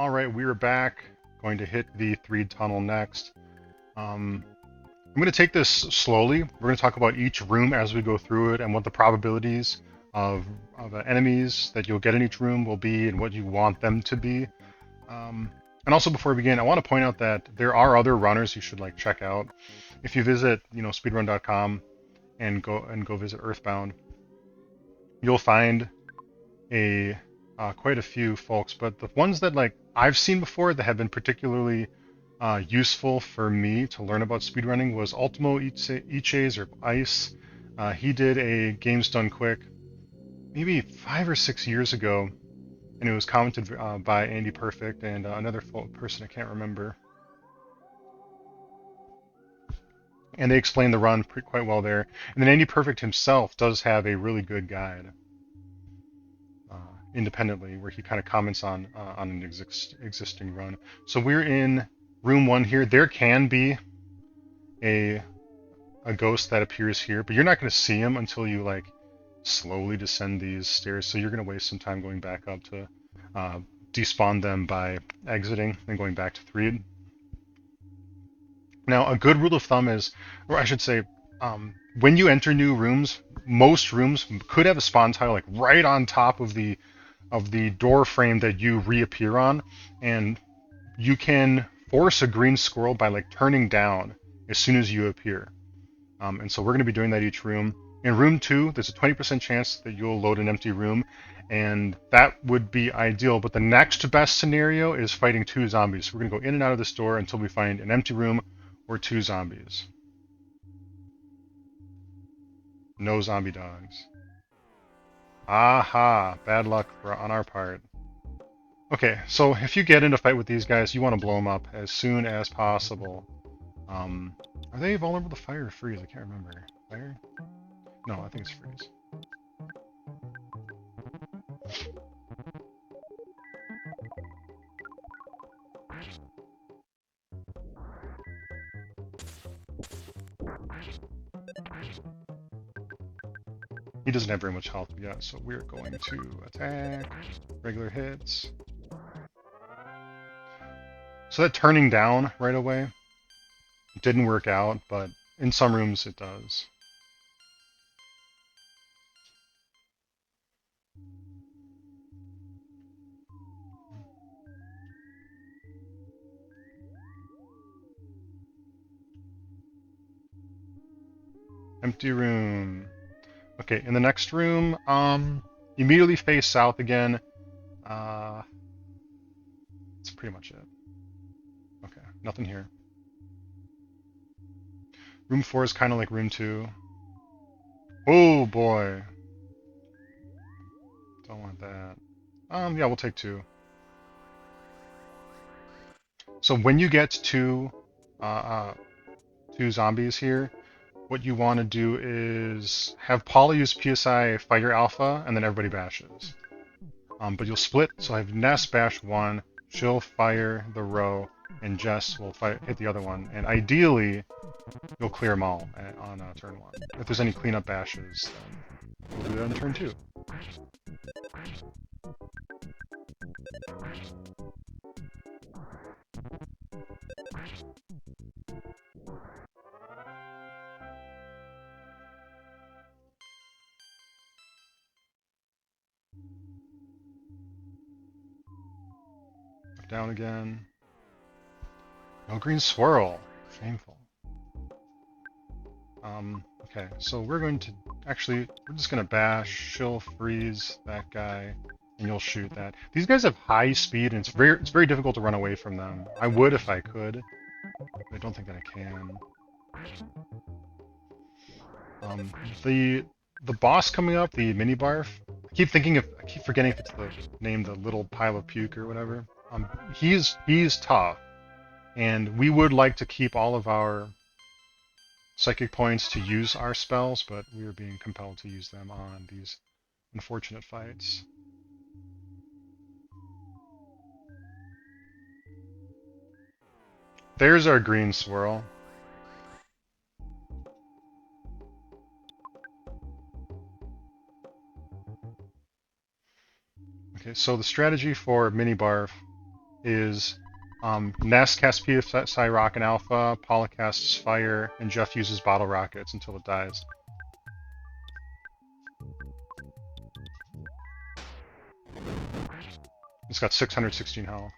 All right, we are back. Going to hit the 3 tunnel next. I'm going to take this slowly. We're going to talk about each room as we go through it and what the probabilities of enemies that you'll get in each room will be and what you want them to be. And also, before we begin, I want to point out that there are other runners you should check out. If you visit, speedrun.com and go visit Earthbound, you'll find quite a few folks. But the ones that I've seen before that have been particularly useful for me to learn about speedrunning was Ultimo Iches or Ice. He did a Games Done Quick maybe 5 or 6 years ago, and it was commented by Andy Perfect and another person I can't remember. And they explain the run quite well there. And then Andy Perfect himself does have a really good guide independently where he kind of comments on an existing run. So we're in room 1 here. There can be a ghost that appears here, but you're not going to see him until you slowly descend these stairs. So you're going to waste some time going back up to despawn them by exiting and going back to 3. Now, a good rule of thumb is, or I should say, when you enter new rooms, most rooms could have a spawn tile right on top of the door frame that you reappear on, and you can force a green squirrel by turning down as soon as you appear. And so we're going to be doing that each room. In room 2, there's a 20% chance that you'll load an empty room, and that would be ideal. But the next best scenario is fighting 2 zombies. So we're going to go in and out of this door until we find an empty room or 2 zombies. No zombie dogs. Aha! Bad luck on our part. Okay, so if you get into a fight with these guys, you want to blow them up as soon as possible. Are they vulnerable to fire or freeze? I can't remember. Fire? No, I think it's freeze. He doesn't have very much health yet, so we're going to attack. Regular hits. So that turning down right away didn't work out, but in some rooms it does. Empty room. Okay, in the next room, immediately face south again. That's pretty much it. Okay, nothing here. Room 4 is kind of like room 2. Oh boy. Don't want that. Yeah, we'll take 2. So when you get two zombies here, what you want to do is have Paula use PSI fire alpha, and then everybody bashes. But you'll split, so I have Ness bash 1, she'll fire the row, and Jess will hit the other one. And ideally, you'll clear them all on turn 1. If there's any cleanup bashes, then we'll do that on turn 2. Down again. No green swirl. Shameful. Okay, so we're going to we're just gonna bash, she'll freeze that guy, and you'll shoot that. These guys have high speed, and it's very difficult to run away from them. I would if I could, but I don't think that I can. The boss coming up, the mini barf. I keep forgetting if it's the name, the little pile of puke or whatever. He's tough, and we would like to keep all of our psychic points to use our spells, but we are being compelled to use them on these unfortunate fights. There's our green swirl. Okay, so the strategy for mini barf is Ness casts PSI Rocket Alpha, Paula casts Fire, and Jeff uses Bottle Rockets until it dies. It's got 616 health.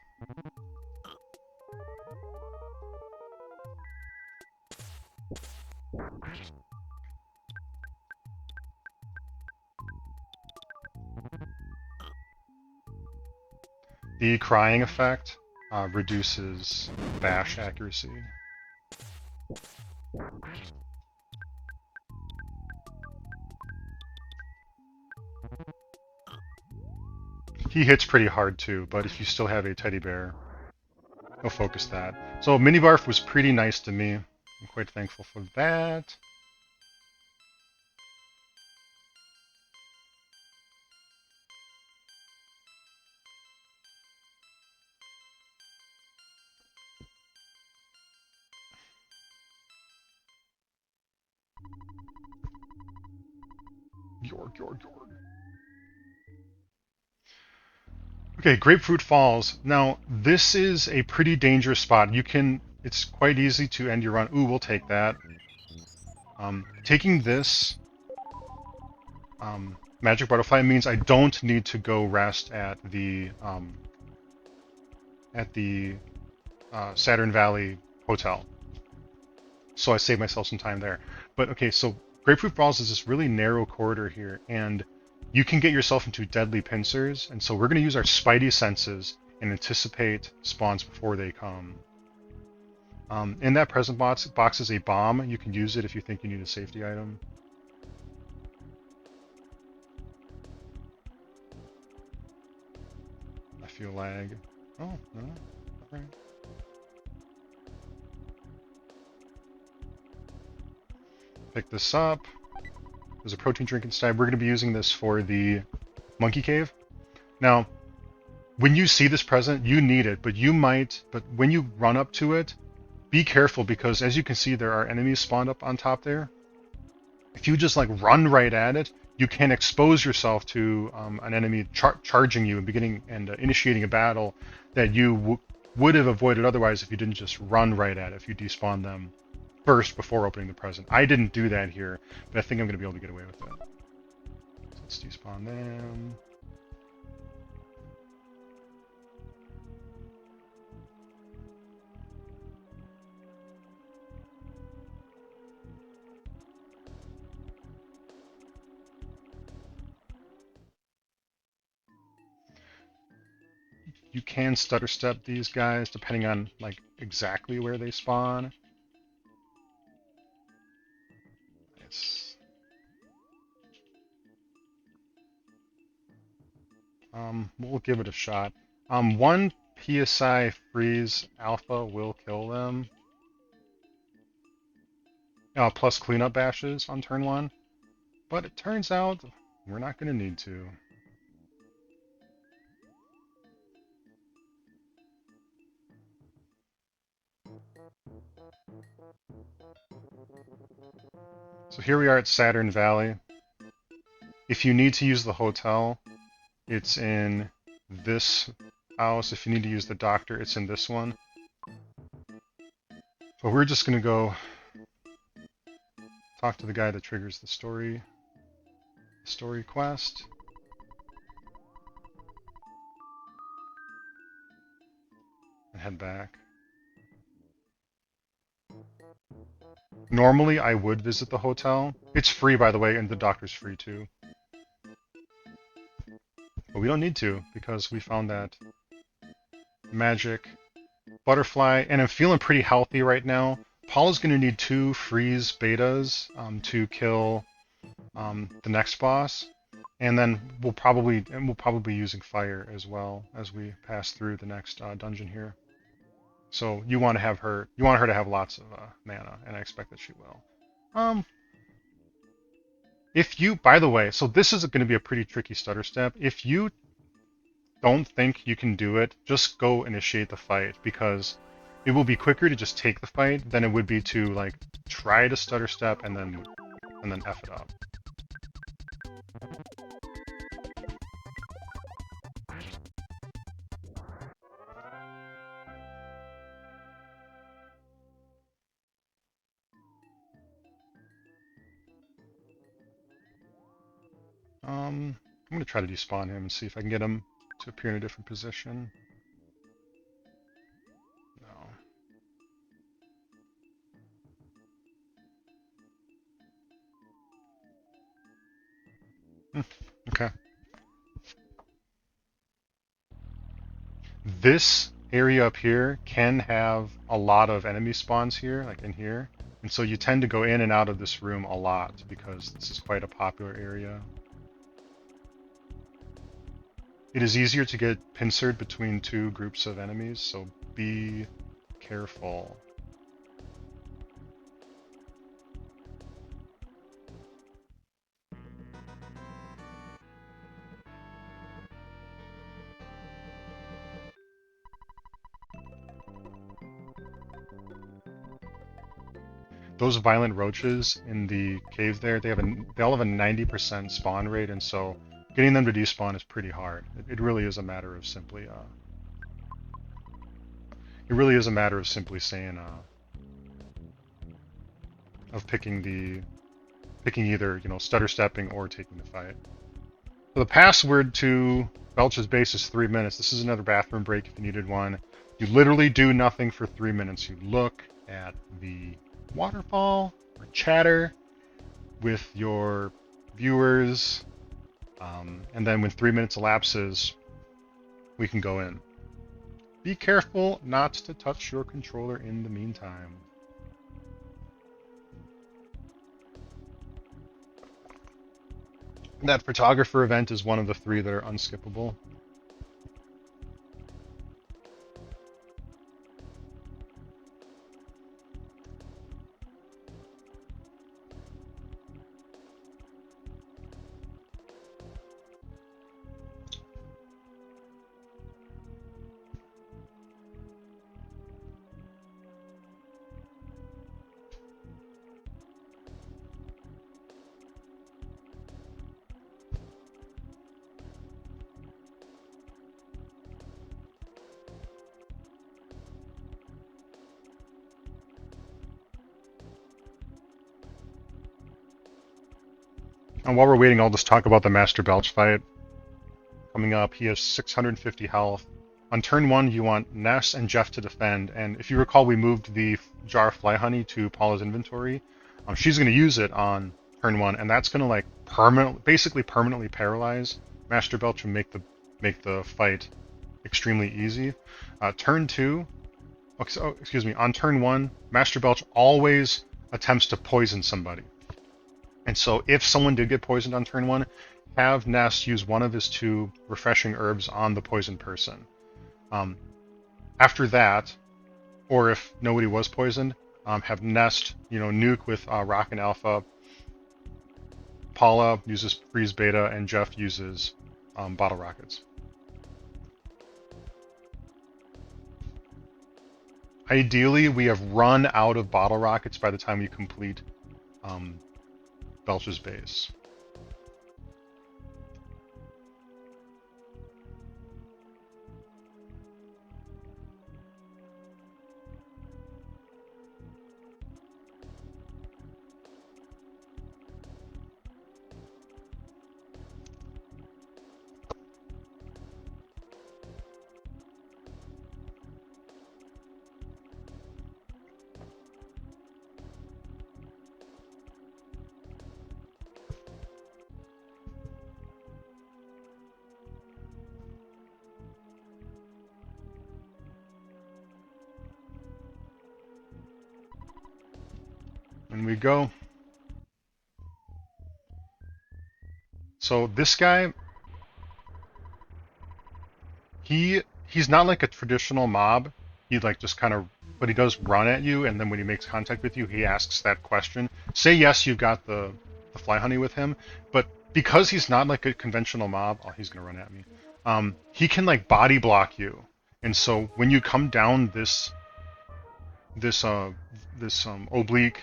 The crying effect reduces bash accuracy. He hits pretty hard too, but if you still have a teddy bear, he'll focus that. So Minibarf was pretty nice to me. I'm quite thankful for that. Yorg. Okay, Grapefruit Falls. Now, this is a pretty dangerous spot. It's quite easy to end your run. Ooh, we'll take that. Taking this Magic Butterfly means I don't need to go rest at the Saturn Valley Hotel. So I save myself some time there. But okay, so Grapefruit Falls is this really narrow corridor here, and you can get yourself into deadly pincers, and so we're going to use our spidey senses and anticipate spawns before they come. In that present box is a bomb. You can use it if you think you need a safety item. I feel lag. Oh, no. Alright. Pick this up. There's a protein drink inside. We're going to be using this for the monkey cave. Now, when you see this present, you need it, but when you run up to it, be careful because as you can see, there are enemies spawned up on top there. If you just like run right at it, you can expose yourself to an enemy charging you and initiating a battle that you would have avoided otherwise if you didn't just run right at it, if you despawn them first before opening the present. I didn't do that here, but I think I'm going to be able to get away with it. So let's despawn them. You can stutter step these guys depending on like exactly where they spawn. Nice. We'll give it a shot. One PSI freeze alpha will kill them. Plus cleanup bashes on turn 1. But it turns out we're not going to need to. So here we are at Saturn Valley. If you need to use the hotel, it's in this house. If you need to use the doctor, it's in this one. But we're just going to go talk to the guy that triggers the story quest. And head back. Normally, I would visit the hotel. It's free, by the way, and the doctor's free too. But we don't need to, because we found that magic butterfly, and I'm feeling pretty healthy right now. Paula's going to need 2 freeze betas to kill the next boss, and then we'll probably be using fire as well as we pass through the next dungeon here. So you want her to have lots of mana, and I expect that she will. By the way, so this is going to be a pretty tricky stutter step. If you don't think you can do it, just go initiate the fight, because it will be quicker to just take the fight than it would be to like try to stutter step and then F it up. I'm gonna try to despawn him and see if I can get him to appear in a different position. No. Okay. This area up here can have a lot of enemy spawns here, like in here. And so you tend to go in and out of this room a lot because this is quite a popular area. It is easier to get pincered between two groups of enemies, so be careful. Those violent roaches in the cave there, they all have a 90% spawn rate, and so getting them to despawn is pretty hard. It really is a matter of simply saying of picking either, stutter stepping or taking the fight. So the password to Belch's base is 3 minutes. This is another bathroom break if you needed one. You literally do nothing for 3 minutes. You look at the waterfall or chatter with your viewers, and then when 3 minutes elapses, we can go in. Be careful not to touch your controller in the meantime. That photographer event is one of the 3 that are unskippable. And while we're waiting, I'll just talk about the Master Belch fight. Coming up, he has 650 health. On turn 1, you want Ness and Jeff to defend, and if you recall, we moved the jar of fly honey to Paula's inventory. She's going to use it on turn 1, and that's going to basically permanently paralyze Master Belch and make the fight extremely easy. Turn 2, on turn 1, Master Belch always attempts to poison somebody. And so if someone did get poisoned on turn 1, have Ness use one of his 2 refreshing herbs on the poisoned person. After that, or if nobody was poisoned, have Nest, nuke with Rock and Alpha. Paula uses Freeze Beta, and Jeff uses Bottle Rockets. Ideally, we have run out of Bottle Rockets by the time we complete Belch's base. And we go. So this guy, he's not like a traditional mob. He just kind of, but he does run at you, and then when he makes contact with you, he asks that question. Say yes, you've got the fly honey with him, but because he's not like a conventional mob, oh, he's gonna run at me. He can body block you, and so when you come down this oblique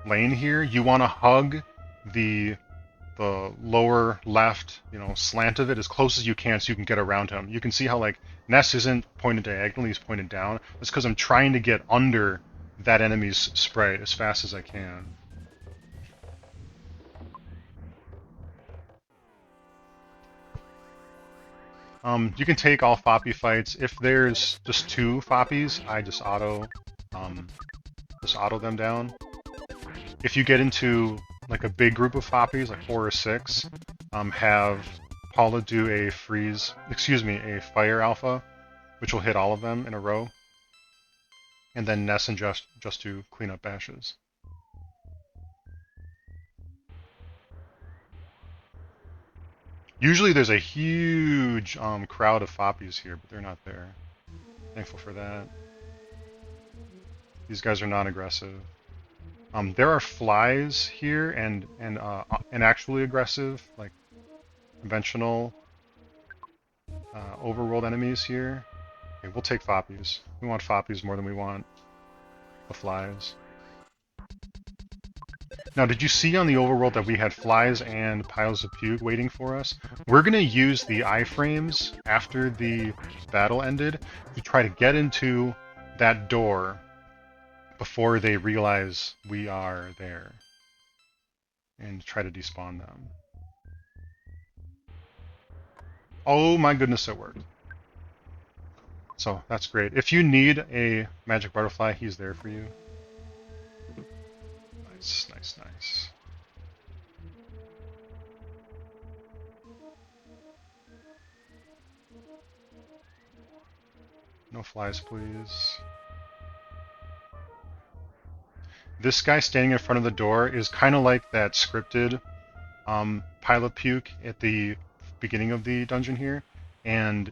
lane here, you want to hug the lower left, slant of it as close as you can so you can get around him. You can see how Ness isn't pointed diagonally, he's pointed down. That's because I'm trying to get under that enemy's sprite as fast as I can. You can take all Foppy fights. If there's just 2 Foppies, I just auto them down. If you get into like a big group of Foppies, like 4 or 6, have Paula do a a fire alpha, which will hit all of them in a row, and then Ness and just do cleanup bashes. Usually there's a huge crowd of Foppies here, but they're not there. Thankful for that. These guys are non-aggressive. There are flies here and actually aggressive, like conventional overworld enemies here. Okay, we'll take Foppies. We want Foppies more than we want the flies. Now, did you see on the overworld that we had flies and piles of puke waiting for us? We're going to use the iframes after the battle ended to try to get into that door before they realize we are there and try to despawn them. Oh my goodness, it worked. So that's great. If you need a magic butterfly, he's there for you. Nice, nice, nice. No flies, please. This guy standing in front of the door is kind of like that scripted pile of puke at the beginning of the dungeon here, and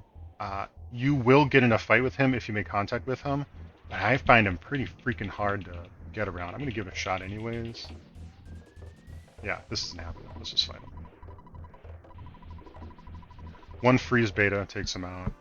you will get in a fight with him if you make contact with him, but I find him pretty freaking hard to get around. I'm going to give it a shot anyways. Yeah, this isn't happening. Let's just fight him. One freeze beta takes him out.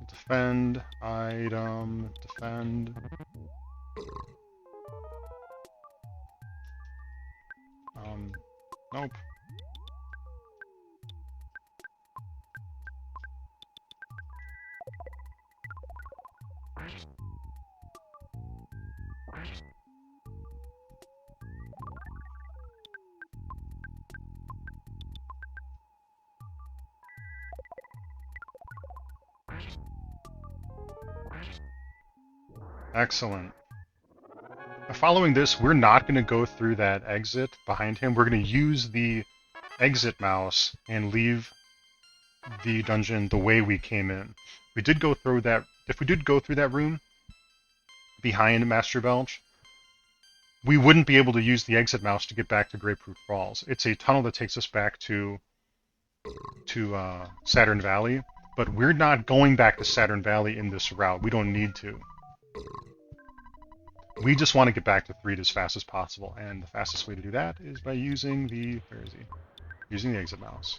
Defend, item, defend. Nope. Excellent. Following this, we're not going to go through that exit behind him. We're going to use the exit mouse and leave the dungeon the way we came in. We did go through that. If we did go through that room behind Master Belch, we wouldn't be able to use the exit mouse to get back to Grapefruit Falls. It's a tunnel that takes us back to Saturn Valley, but we're not going back to Saturn Valley in this route. We don't need to. We just want to get back to Threed as fast as possible, and the fastest way to do that is by using the, where is he? Using the exit mouse.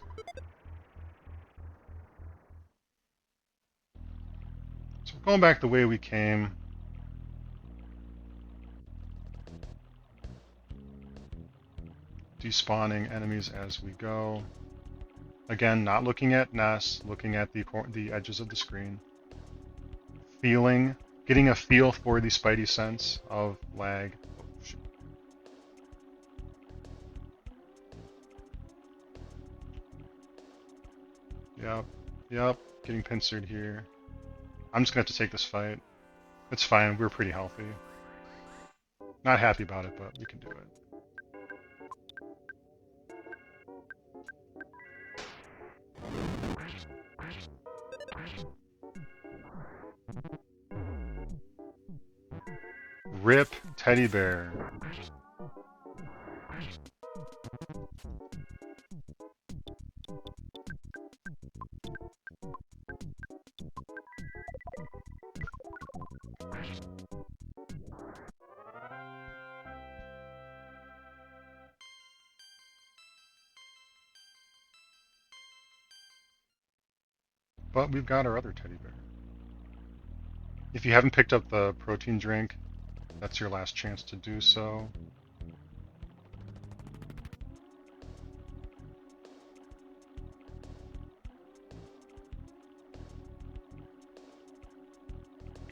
So we're going back the way we came. Despawning enemies as we go. Again, not looking at Ness, looking at the edges of the screen. Feeling, getting a feel for the spidey sense of lag. Oh, shoot. Yep, getting pincered here. I'm just gonna have to take this fight. It's fine, we're pretty healthy. Not happy about it, but we can do it. Rip Teddy Bear. But we've got our other teddy bear. If you haven't picked up the protein drink, that's your last chance to do so.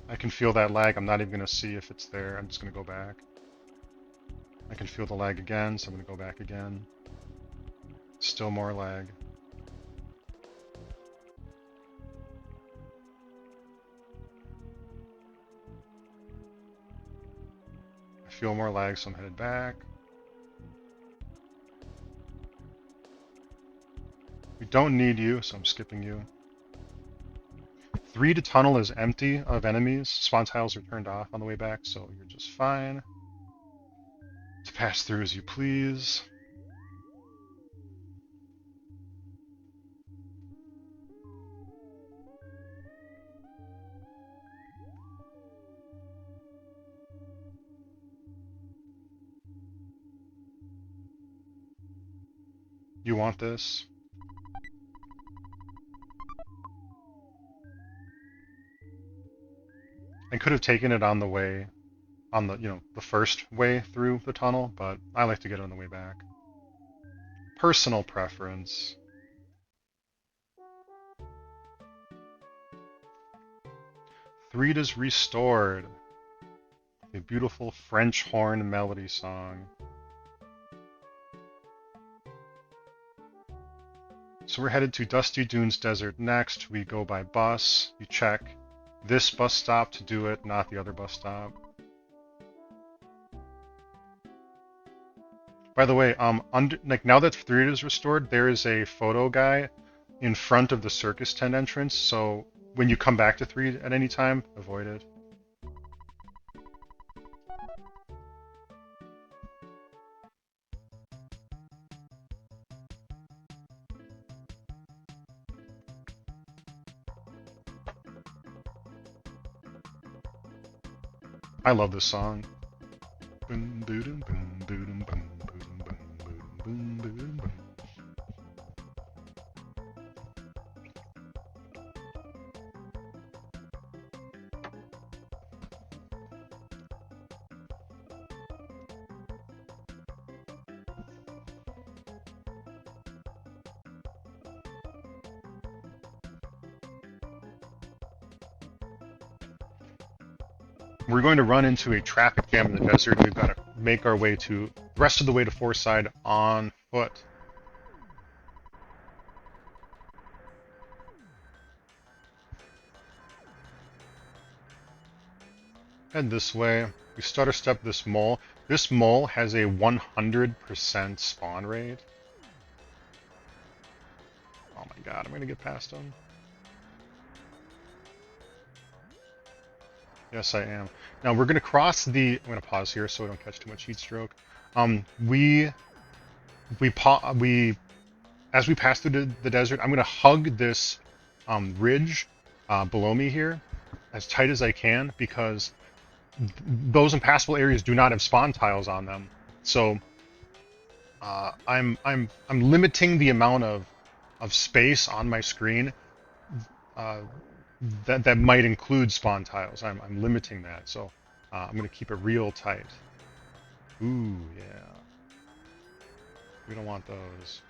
I can feel that lag. I'm not even going to see if it's there. I'm just going to go back. I can feel the lag again, so I'm going to go back again. Still more lag. I feel more lag, so I'm headed back. We don't need you, so I'm skipping you. 3 to tunnel is empty of enemies. Spawn tiles are turned off on the way back, so you're just fine to pass through as you please. You want this? I could have taken it on the way, on the, the first way through the tunnel, but I like to get it on the way back. Personal preference. Threed is restored. A beautiful French horn melody song. So we're headed to Dusty Dunes Desert next. We go by bus. You check this bus stop to do it, not the other bus stop. By the way, now that Threed is restored, there is a photo guy in front of the circus tent entrance, so when you come back to Threed at any time, avoid it. I love this song. We're going to run into a traffic jam in the desert, and we've got to make our way to the rest of the way to Forside on foot. Head this way. We stutter step this mole. This mole has a 100% spawn rate. Oh my god, I'm going to get past him. Yes, I am. Now we're going to cross the... I'm going to pause here so I don't catch too much heat stroke. As we pass through the desert, I'm going to hug this ridge below me here as tight as I can, because those impassable areas do not have spawn tiles on them. So I'm limiting the amount of space on my screen that might include spawn tiles. I'm limiting that, so I'm going to keep it real tight. Ooh, yeah. We don't want those.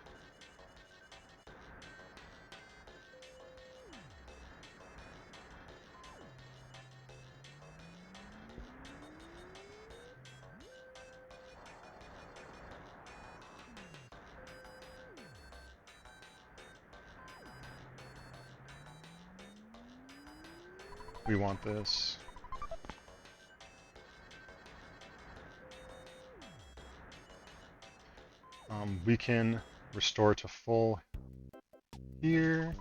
We want this. We can restore to full here.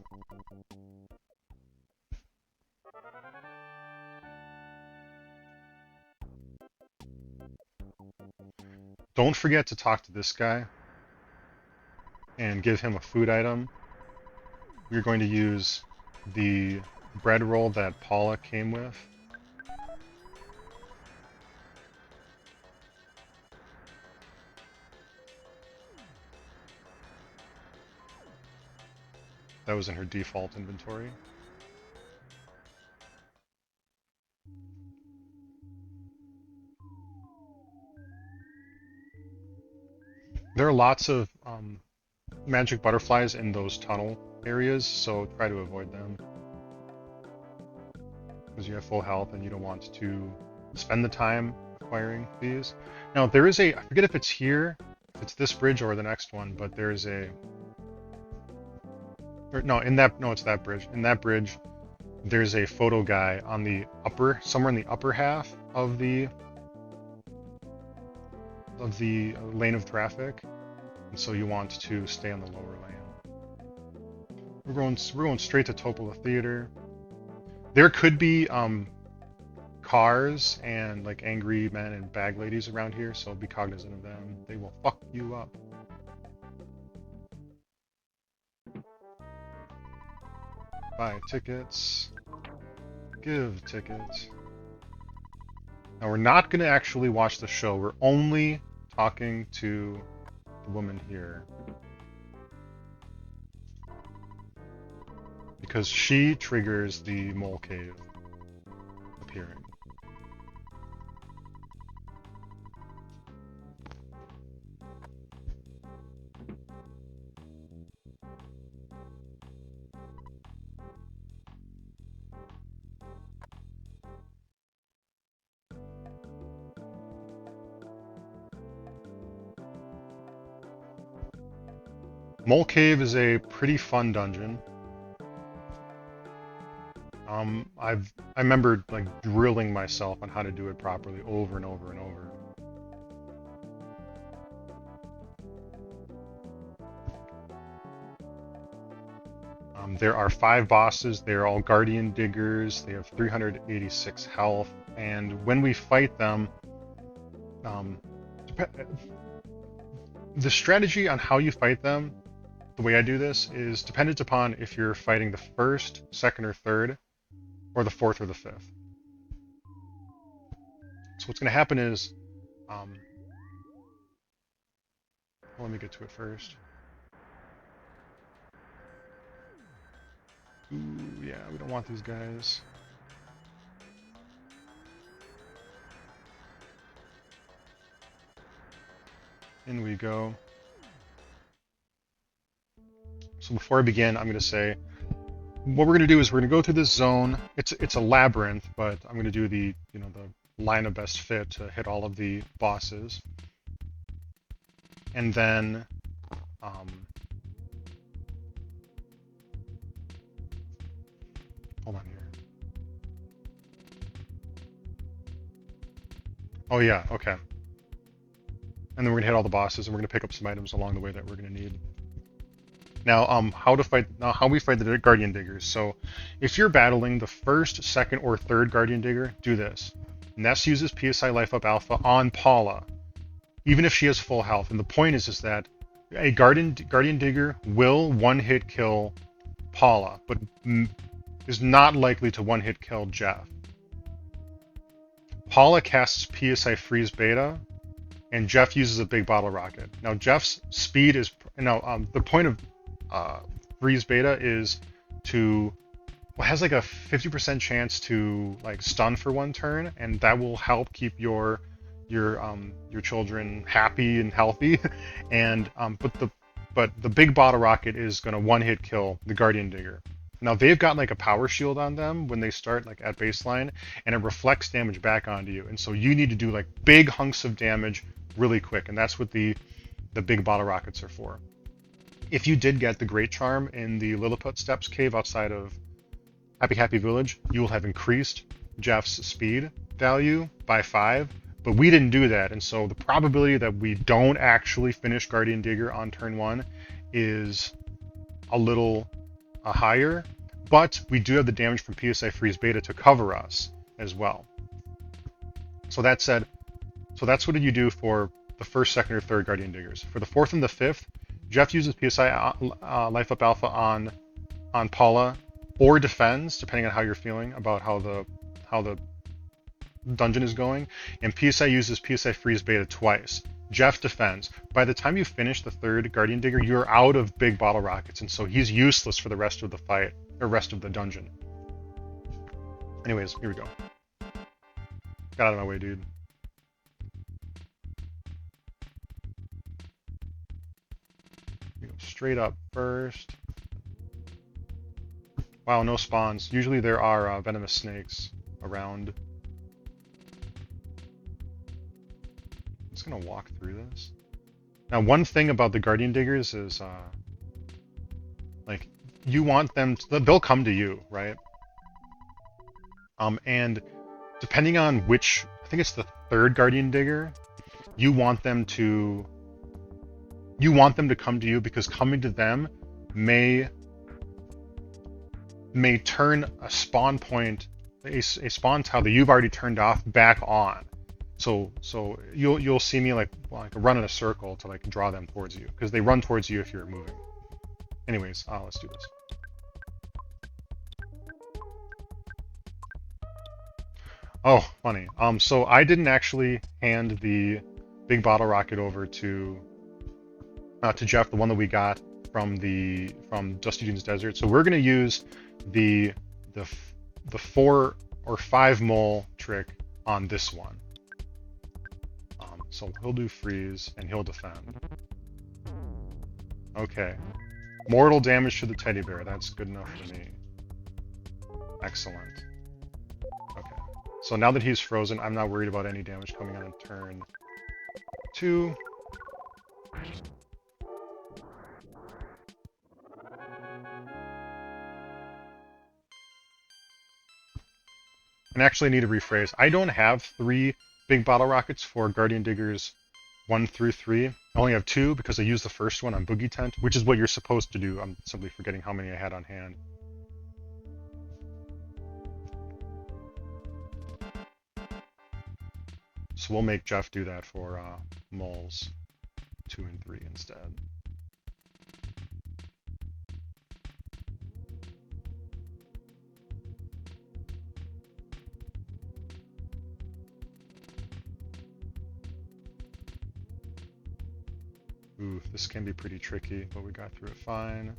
Don't forget to talk to this guy and give him a food item. We're going to use the bread roll that Paula came with. That was in her default inventory. There are lots of magic butterflies in those tunnel areas, so try to avoid them. Because you have full health and you don't want to spend the time acquiring these. Now, there is a, I forget if it's here, if it's this bridge or the next one, but there's a, or no, in that, no, it's that bridge. In that bridge, there's a photo guy on the upper, somewhere in the upper half of the lane of traffic, and so you want to stay on the lower lane. We're going straight to Topola Theater. There could be cars and like angry men and bag ladies around here, so be cognizant of them. They will fuck you up. Buy tickets. Give tickets. Now we're not going to actually watch the show. We're only talking to the woman here. Because she triggers the mole cave appearing. Mole Cave is a pretty fun dungeon. I remember like drilling myself on how to do it properly over and over and over. There are 5 bosses. They're all Guardian Diggers. They have 386 health, and when we fight them, the strategy on how you fight them, the way I do this, is dependent upon if you're fighting the first, second, or third, or the fourth or the fifth. So what's going to happen is, well, let me get to it first. Ooh, yeah, we don't want these guys. In we go. So before I begin, I'm going to say, what we're going to do is we're going to go through this zone. It's a labyrinth, but I'm going to do the line of best fit to hit all of the bosses. And then hold on here. Oh yeah, okay. And then we're gonna hit all the bosses, and we're gonna pick up some items along the way that we're gonna need. Now, how we fight the Guardian Diggers. So, if you're battling the first, second, or third Guardian Digger, do this. Ness uses PSI Life Up Alpha on Paula, even if she has full health. And the point is that a Guardian Digger will one-hit kill Paula, but is not likely to one-hit kill Jeff. Paula casts PSI Freeze Beta, and Jeff uses a big bottle rocket. Now, Jeff's speed is... Now, the point of Freeze Beta is to... Well, has like a 50% chance to like stun for 1 turn, and that will help keep your children happy and healthy. And but the big bottle rocket is going to one-hit kill the Guardian Digger. Now they've got like a power shield on them when they start like at baseline, and it reflects damage back onto you. And so you need to do like big hunks of damage really quick, and that's what the big bottle rockets are for. If you did get the Great Charm in the Lilliput Steps cave outside of Happy Village, you will have increased Jeff's speed value by 5, but we didn't do that, and so the probability that we don't actually finish Guardian Digger on turn 1 is a little higher, but we do have the damage from PSI Freeze Beta to cover us as well. So that said, so that's what you do for the first, second, or third Guardian Diggers. For the fourth and the fifth, Jeff uses PSI Life Up Alpha on Paula, or defends, depending on how you're feeling about how the dungeon is going, and PSI uses PSI Freeze Beta twice. Jeff defends. By the time you finish the third Guardian Digger, you're out of big bottle rockets, and so he's useless for the rest of the fight, or rest of the dungeon. Anyways, here we go. Got out of my way, dude. straight up first. Wow, no spawns. Usually there are venomous snakes around. I'm just gonna walk through this. Now, one thing about the Guardian Diggers is, like, you want them to, they'll come to you, right? And depending on which, I think it's the third Guardian Digger, you want them to come to you, because coming to them may turn a spawn point, a spawn tile that you've already turned off back on. So you'll see me like run in a circle to like draw them towards you, because they run towards you if you're moving. Anyways, let's do this. Oh, funny. So I didn't actually hand the big bottle rocket over to Jeff, the one that we got from Dusty Dunes Desert. So we're gonna use the 4 or 5 mole trick on this one. So he'll do freeze and he'll defend. Okay. Mortal damage to the teddy bear. That's good enough for me. Excellent. Okay. So now that he's frozen, I'm not worried about any damage coming on in turn 2. And actually, I need to rephrase. I don't have 3 big bottle rockets for Guardian Diggers 1 through 3. I only have 2 because I used the first one on Boogie Tent, which is what you're supposed to do. I'm simply forgetting how many I had on hand. So we'll make Jeff do that for moles 2 and 3 instead. Ooh, this can be pretty tricky, but we got through it fine.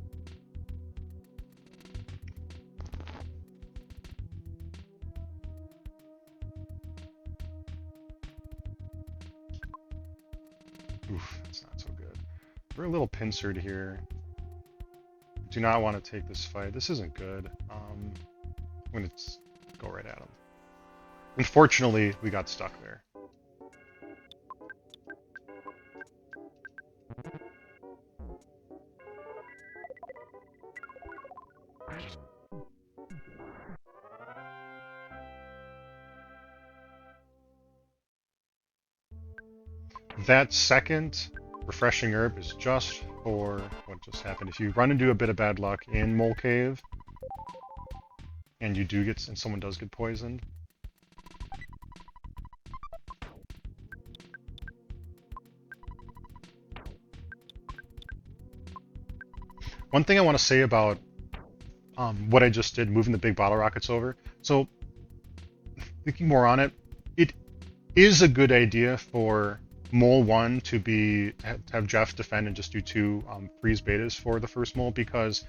Oof, that's not so good. We're a little pincered here. Do not want to take this fight. This isn't good. I'm going to go right at him. Unfortunately, we got stuck there. That second refreshing herb is just for what just happened. If you run into a bit of bad luck in Mole Cave, and someone does get poisoned, one thing I want to say about what I just did, moving the big bottle rockets over. So, thinking more on it, it is a good idea for Mole 1 to have Jeff defend and just do 2 freeze betas for the first mole, because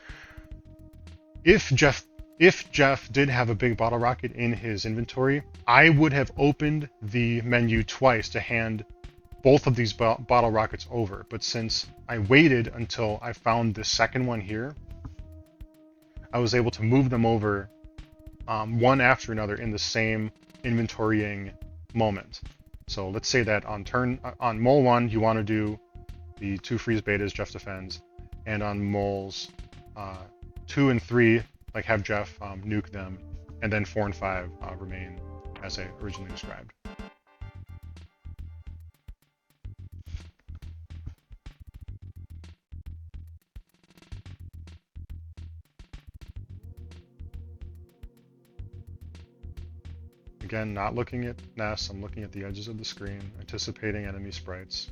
if Jeff did have a big bottle rocket in his inventory, I would have opened the menu twice to hand both of these bottle rockets over. But since I waited until I found the second one here, I was able to move them over one after another in the same inventorying moment. So let's say that on Mole 1, you want to do the 2 freeze betas, Jeff defends, and on Moles 2 and 3, like have Jeff nuke them, and then 4 and 5 remain as I originally described. Again, not looking at nests, I'm looking at the edges of the screen, anticipating enemy sprites.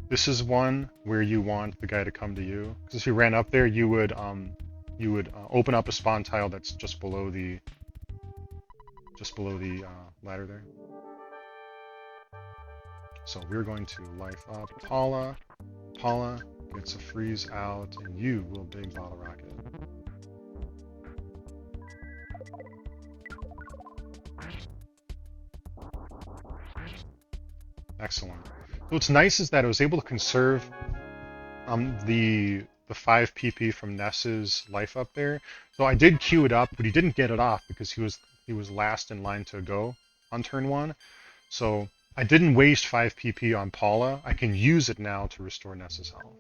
This is one where you want the guy to come to you, because if you ran up there, you would open up a spawn tile that's just below the ladder there. So we're going to life up Paula. Paula gets a freeze out, and you will big bottle rocket. Excellent. So what's nice is that I was able to conserve the 5 PP from Ness's life up there. So I did queue it up, but he didn't get it off because he was last in line to go on turn 1. So I didn't waste 5 PP on Paula. I can use it now to restore Ness's health.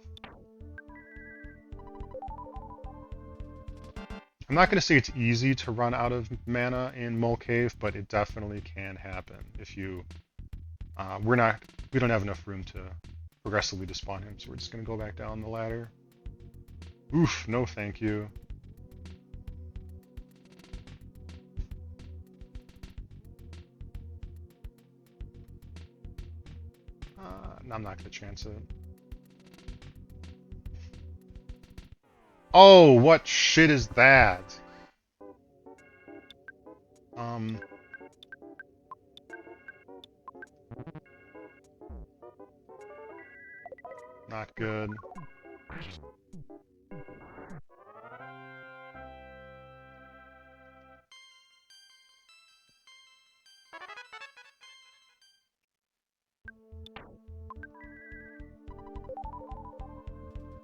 I'm not going to say it's easy to run out of mana in Mole Cave, but it definitely can happen if you. We don't have enough room to progressively despawn him, so we're just going to go back down the ladder. Oof, no thank you. I'm not going to chance it. Oh, what shit is that? Not good.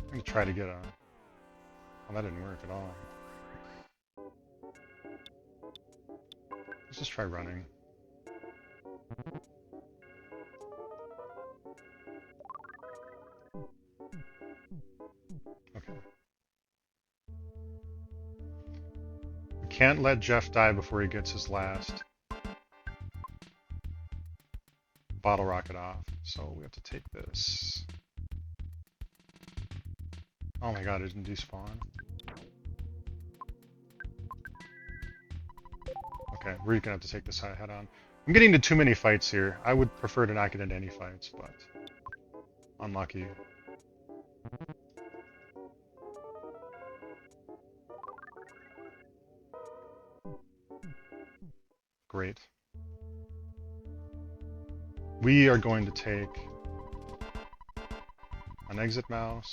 I'm gonna try to get a... Oh, that didn't work at all. Let's just try running. Okay. We can't let Jeff die before he gets his last bottle rocket off, so we have to take this. Oh my god, it didn't despawn. Okay, we're gonna have to take this head on. I'm getting into too many fights here. I would prefer to not get into any fights, but unlucky. Great. We are going to take an exit mouse.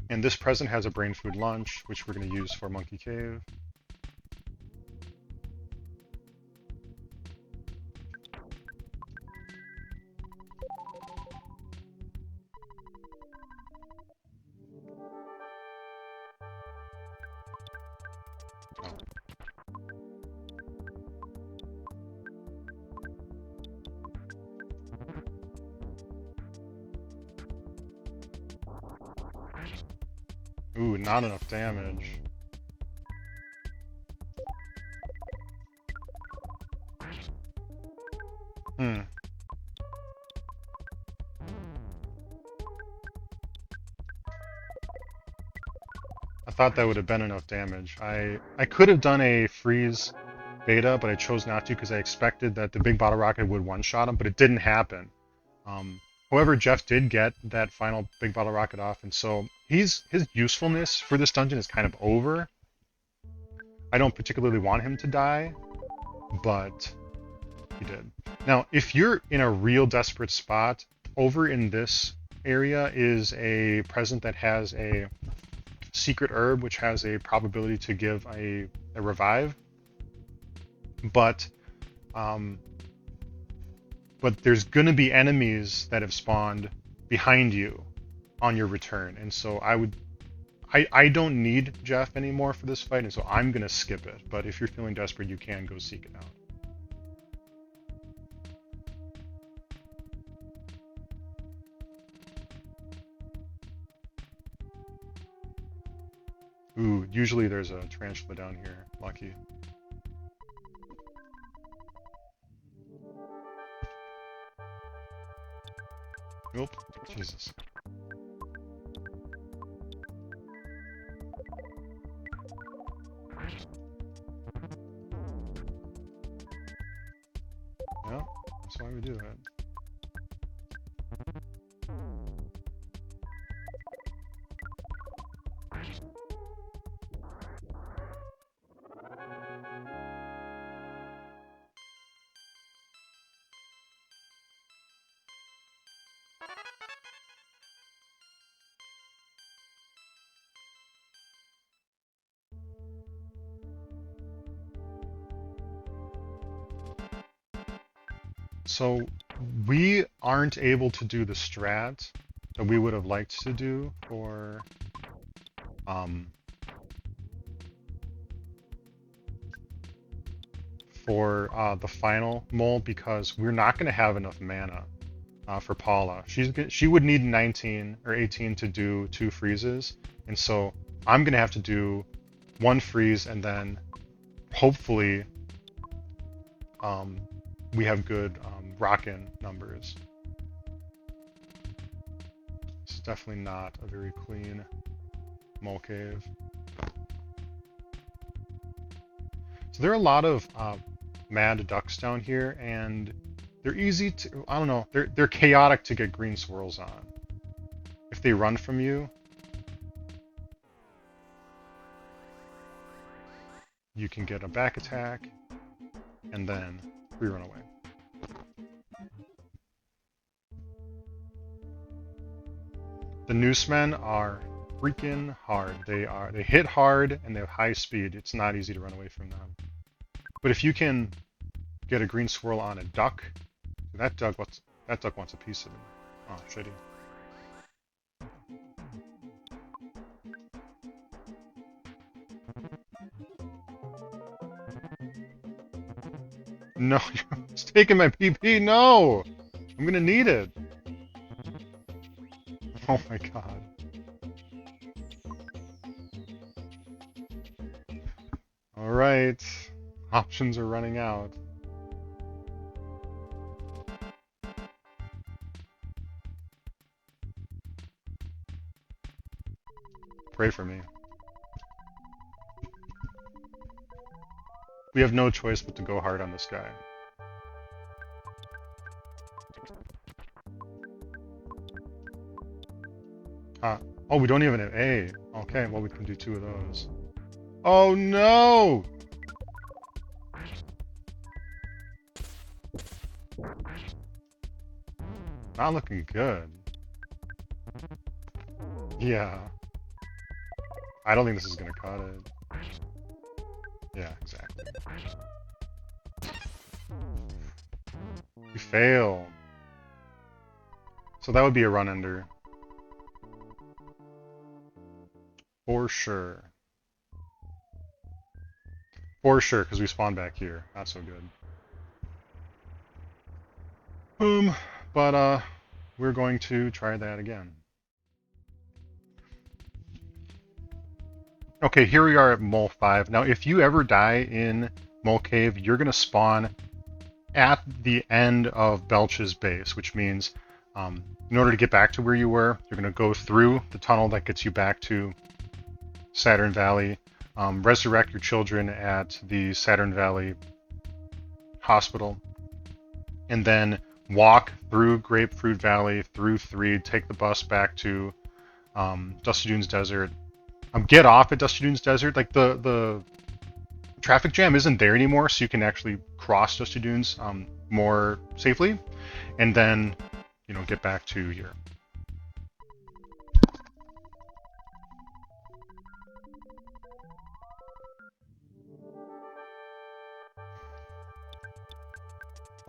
And this present has a brain food lunch, which we're going to use for Monkey Cave. Oh. Ooh, not enough damage. Hmm. I thought that would have been enough damage. I could have done a freeze beta, but I chose not to because I expected that the big bottle rocket would one-shot him, but it didn't happen. However, Jeff did get that final big bottle rocket off, and so his usefulness for this dungeon is kind of over. I don't particularly want him to die, but he did. Now, if you're in a real desperate spot, over in this area is a present that has a secret herb, which has a probability to give a revive. But there's going to be enemies that have spawned behind you on your return, and so I don't need Jeff anymore for this fight, and so I'm going to skip it. But if you're feeling desperate, you can go seek it out. Ooh, usually there's a tarantula down here. Lucky. Nope. Jesus. Yeah, that's why we do that. So we aren't able to do the strat that we would have liked to do for the final mole because we're not going to have enough mana for Paula. She would need 19 or 18 to do 2 freezes, and so I'm going to have to do 1 freeze, and then hopefully we have good rock-in numbers. This is definitely not a very clean mole cave. So there are a lot of mad ducks down here, and they're easy to, I don't know, they're chaotic to get green swirls on. If they run from you, you can get a back attack, and then we run away. The Noosemen are freaking hard. They hit hard and they have high speed. It's not easy to run away from them. But if you can get a green swirl on a duck, that duck wants a piece of it. Oh, shitty. No, it's taking my PP. No, I'm gonna need it. Oh my god. All right, options are running out. Pray for me. We have no choice but to go hard on this guy. Oh, we don't even have A. Okay, well, we can do 2 of those. Oh, no! Not looking good. Yeah. I don't think this is gonna cut it. Yeah, exactly. We fail. So that would be a run-ender. For sure. For sure, because we spawn back here. Not so good. But we're going to try that again. Okay, here we are at Mole 5. Now, if you ever die in Mole Cave, you're going to spawn at the end of Belch's base, which means in order to get back to where you were, you're going to go through the tunnel that gets you back to Saturn Valley, resurrect your children at the Saturn Valley Hospital, and then walk through Grapefruit Valley, through 3, take the bus back to Dusty Dunes Desert, get off at Dusty Dunes Desert. Like, the traffic jam isn't there anymore, so you can actually cross Dusty Dunes more safely, and then, you know, get back to here.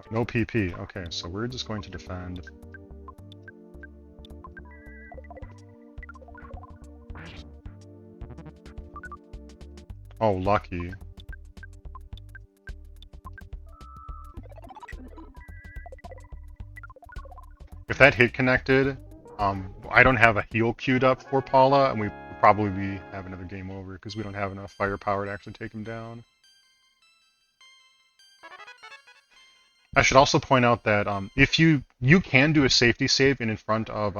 No PP. Okay, so we're just going to defend. Oh, lucky. If that hit connected, I don't have a heal queued up for Paula, and we probably have another game over because we don't have enough firepower to actually take him down. I should also point out that if you can do a safety save in front of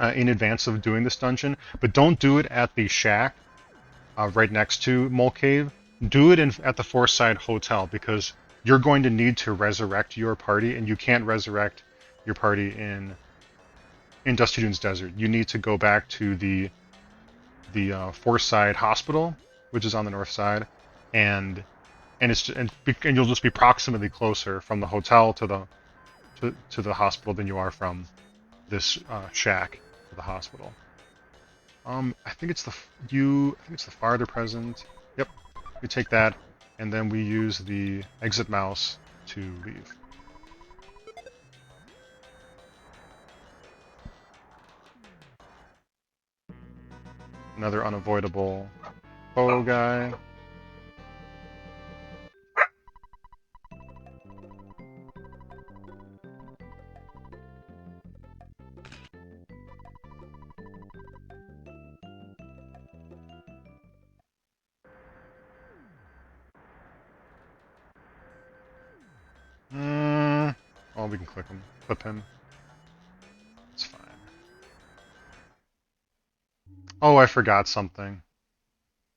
in advance of doing this dungeon, but don't do it at the shack right next to Mole Cave. Do it at the Forsyth Hotel, because you're going to need to resurrect your party, and you can't resurrect your party in Dusty Dunes Desert. You need to go back to the Forsyth Hospital, which is on the north side, and you'll just be proximately closer from the hotel to the hospital than you are from this shack to the hospital. I think it's the farther present. Yep, we take that, and then we use the exit mouse to leave. Another unavoidable bow guy. Oh, we can clip him. It's fine. Oh, I forgot something.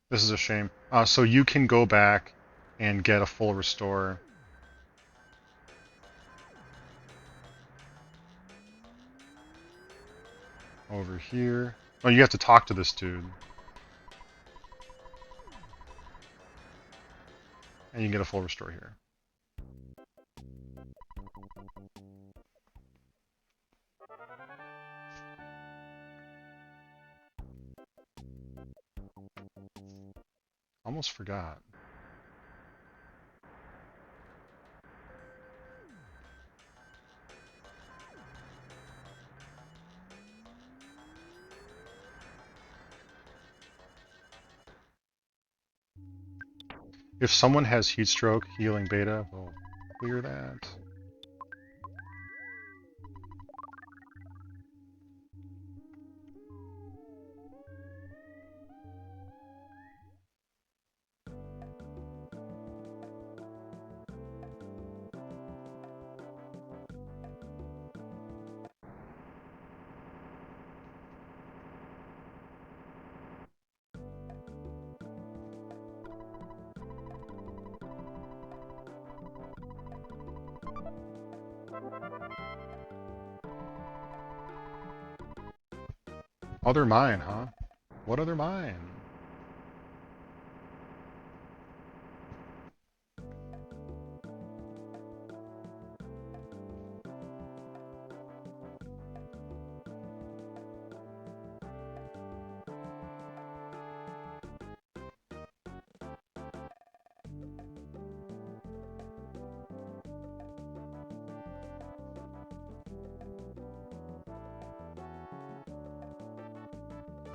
This is a shame. So you can go back and get a full restore. Over here. Oh, you have to talk to this dude. And you can get a full restore here. Almost forgot. If someone has heat stroke, healing beta will clear that. Other mine, huh? What other mine?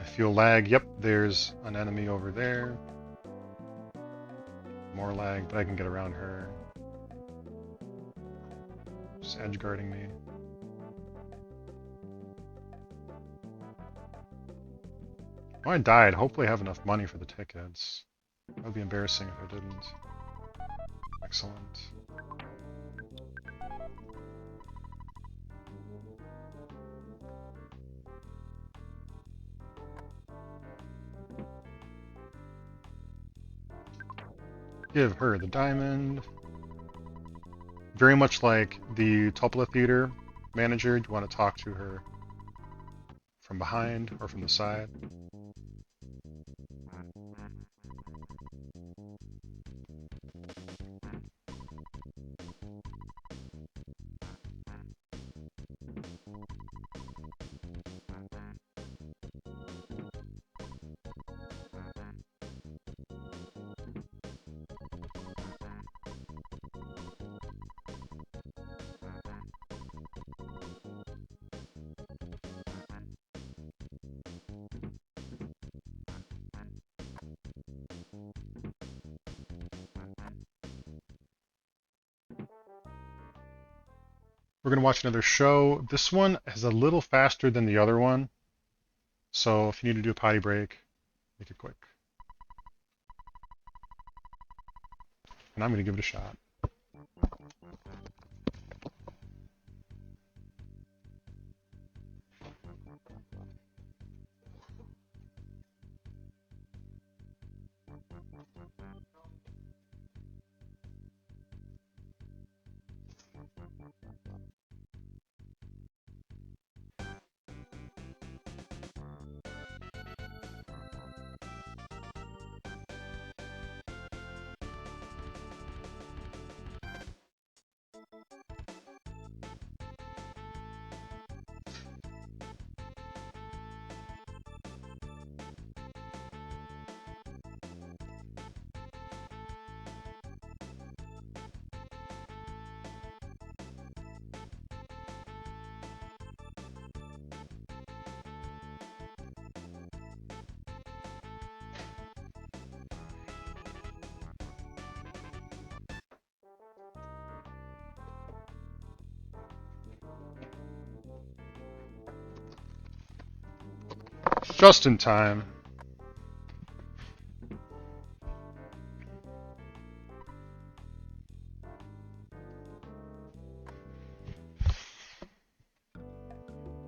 I feel lag. Yep, there's an enemy over there. More lag, but I can get around her. Just edge guarding me. Oh, I died. Hopefully I have enough money for the tickets. That would be embarrassing if I didn't. Excellent. Give her the diamond. Very much like the Topola Theater manager, you want to talk to her from behind or from the side. We're going to watch another show. This one is a little faster than the other one. So if you need to do a potty break, make it quick. And I'm going to give it a shot. Just in time.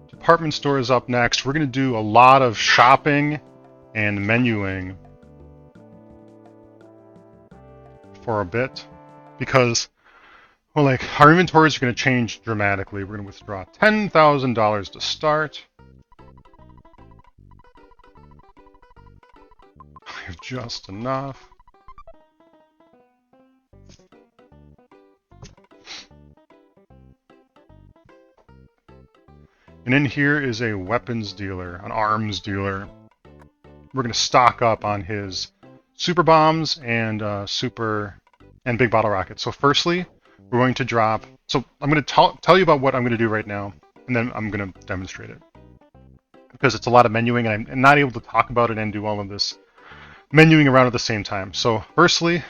Department store is up next. We're going to do a lot of shopping and menuing for a bit because, well, like, our inventories are going to change dramatically. We're going to withdraw $10,000 to start. I have just enough. And in here is a weapons dealer, an arms dealer. We're going to stock up on his super bombs and big bottle rockets. So firstly, we're going to drop. So I'm going to tell you about what I'm going to do right now, and then I'm going to demonstrate it because it's a lot of menuing, and I'm not able to talk about it and do all of this menuing around at the same time. So firstly,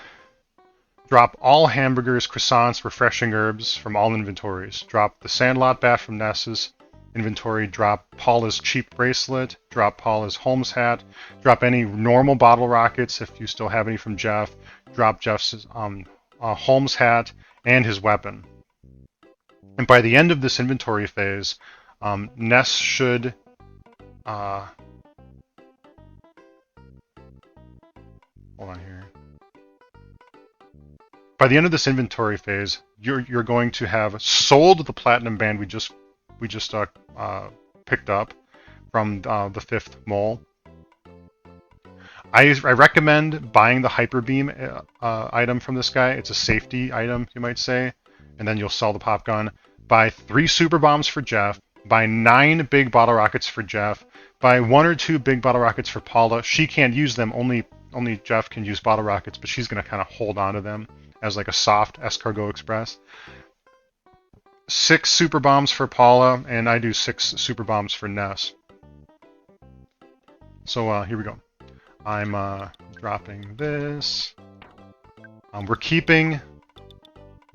drop all hamburgers, croissants, refreshing herbs from all inventories. Drop the Sandlot bat from Ness's inventory. Drop Paula's cheap bracelet. Drop Paula's Holmes hat. Drop any normal bottle rockets if you still have any from Jeff. Drop Jeff's Holmes hat and his weapon. And by the end of this inventory phase, Ness should hold on here. By the end of this inventory phase, you're going to have sold the platinum band we just picked up from the fifth mole. I recommend buying the hyper beam item from this guy. It's a safety item, you might say, and then you'll sell the pop gun. Buy 3 super bombs for Jeff. Buy 9 big bottle rockets for Jeff. Buy 1 or 2 big bottle rockets for Paula. She can't use them. Only Jeff can use bottle rockets, but she's going to kind of hold on to them as like a soft escargot express. 6 super bombs for Paula, and I do 6 super bombs for Ness. So here we go. I'm dropping this. We're keeping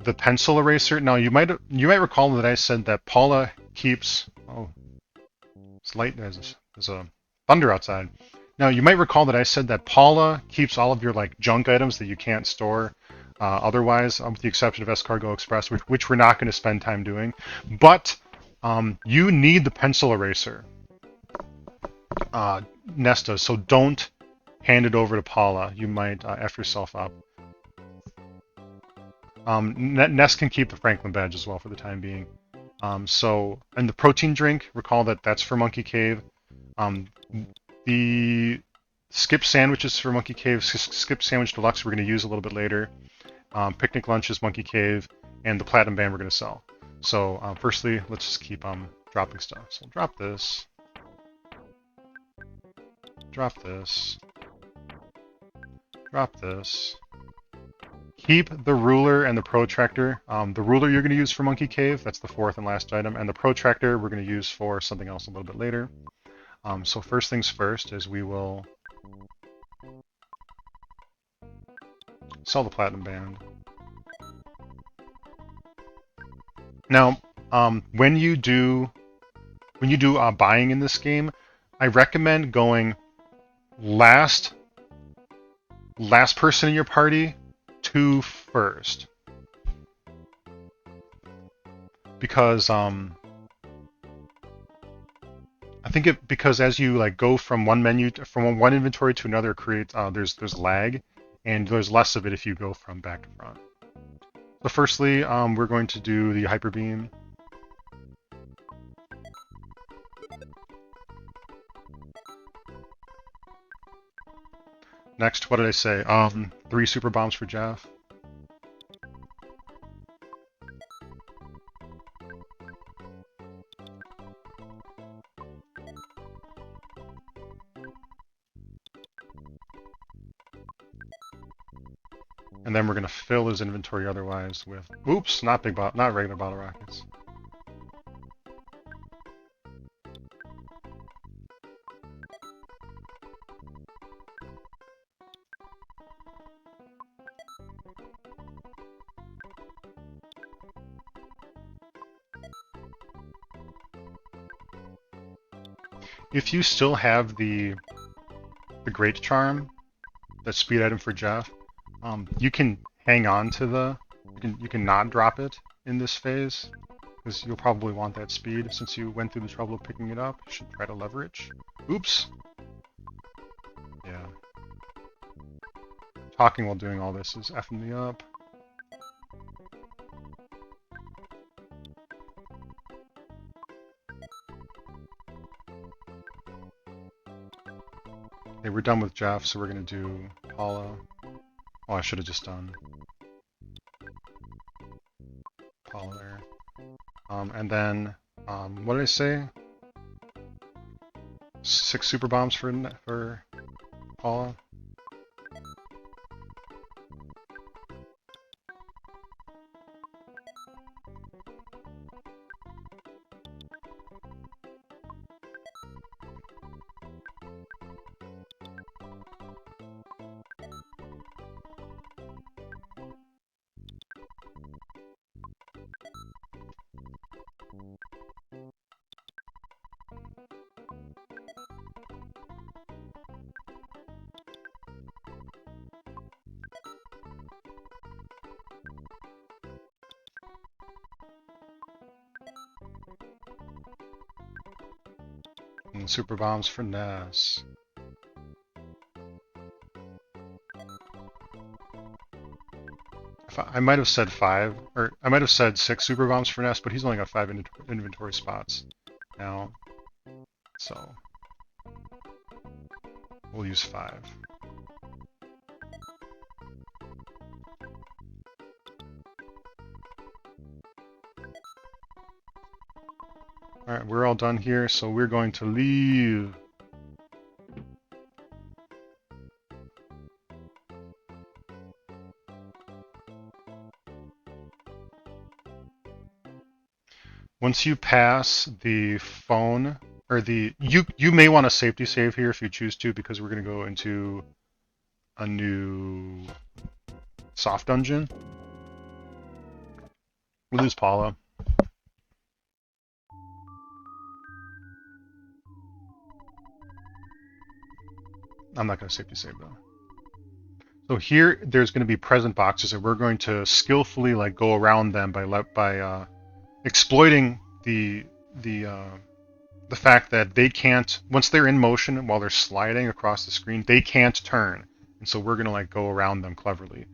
the pencil eraser. Now you might recall that I said that Paula keeps. Oh, it's light. There's a thunder outside. Now you might recall that I said that Paula keeps all of your like junk items that you can't store otherwise, with the exception of Escargot Express, which we're not going to spend time doing. But you need the pencil eraser, Nesta. So don't hand it over to Paula. You might F yourself up. Ness can keep the Franklin badge as well for the time being. And the protein drink, recall that that's for Monkey Cave. The skip sandwiches for Monkey Cave, skip sandwich deluxe we're going to use a little bit later. Picnic lunches, Monkey Cave, and the platinum band we're going to sell. So firstly, let's just keep dropping stuff. So we'll drop this. Drop this. Drop this. Keep the ruler and the protractor. The ruler you're going to use for Monkey Cave, that's the 4th and last item, and the protractor we're going to use for something else a little bit later. So first things first is we will sell the platinum band. Now, when you do buying in this game, I recommend going last person in your party to first, because I think because as you like go from one inventory to another, creates there's lag, and there's less of it if you go from back to front. So firstly, we're going to do the hyper beam. Next, what did I say? 3 super bombs for Jeff. And then we're going to fill his inventory otherwise with, oops, not regular bottle rockets. If you still have the Great Charm, that speed item for Jeff, you can hang on to the. You can not drop it in this phase, because you'll probably want that speed since you went through the trouble of picking it up. You should try to leverage. Oops. Yeah. Talking while doing all this is effing me up. Okay, we're done with Jeff, so we're gonna do Paula. Oh, I should have just done Paula there. And then, what did I say? 6 super bombs for Paula. And super bombs for Ness. I might have said 5, or I might have said 6 super bombs for Ness, but he's only got 5 inventory spots now, so we'll use 5. Alright, we're all done here, so we're going to leave. Once you pass the phone, or you may want to safety save here if you choose to, because we're going to go into a new soft dungeon. We'll lose Paula. I'm not going to safety save though. So here, there's going to be present boxes, and we're going to skillfully like go around them by exploiting the fact that they can't, once they're in motion while they're sliding across the screen, they can't turn, and so we're going to like go around them cleverly.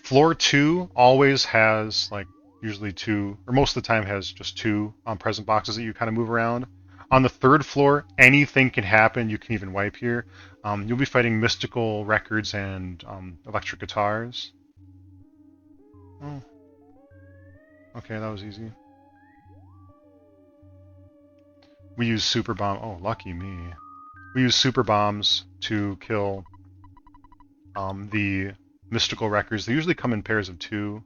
Floor 2 always has like usually 2, or most of the time has just 2 present boxes that you kind of move around. On the 3rd floor, anything can happen. You can even wipe here. You'll be fighting mystical records and electric guitars. Oh. Okay, that was easy. We use super bomb. Oh, lucky me. We use super bombs to kill the mystical records. They usually come in pairs of 2.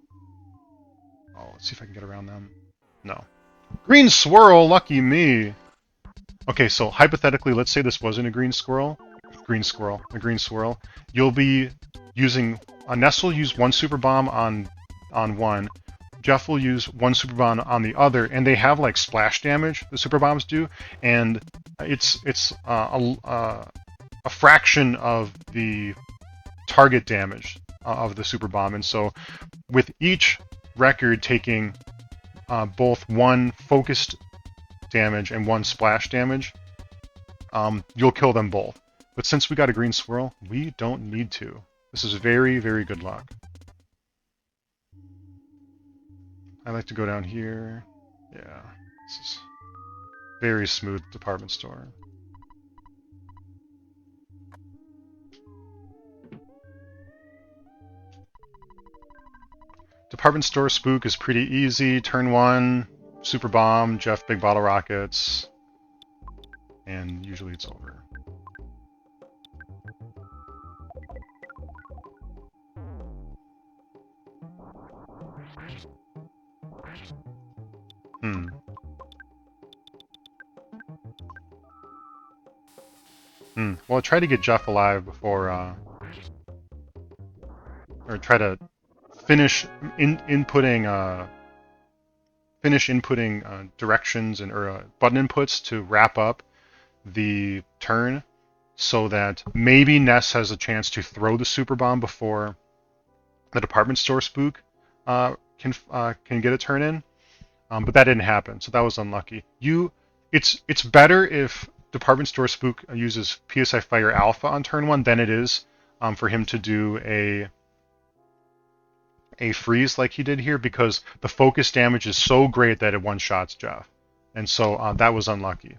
Oh, let's see if I can get around them. No. Green swirl, lucky me. Okay, so hypothetically, let's say this wasn't a green swirl. You'll be using Ness will use 1 super bomb on one. Jeff will use 1 super bomb on the other, and they have like splash damage. The super bombs do, and it's a fraction of the target damage of the super bomb. And so, with each record taking both 1 focused damage and 1 splash damage, you'll kill them both. But since we got a green swirl, we don't need to. This is very, very good luck. I like to go down here. Yeah, this is very smooth department store. Department store spook is pretty easy. Turn 1, super bomb, Jeff big bottle rockets, and usually it's over. Well, I try to get Jeff alive before, or try to finish inputting finish inputting directions and or button inputs to wrap up the turn, so that maybe Ness has a chance to throw the super bomb before the department store spook can get a turn in. But that didn't happen, so that was unlucky. It's better if department store spook uses PSI Fire Alpha on turn 1 than it is for him to do a freeze like he did here, because the focus damage is so great that it one-shots Jeff. And so that was unlucky.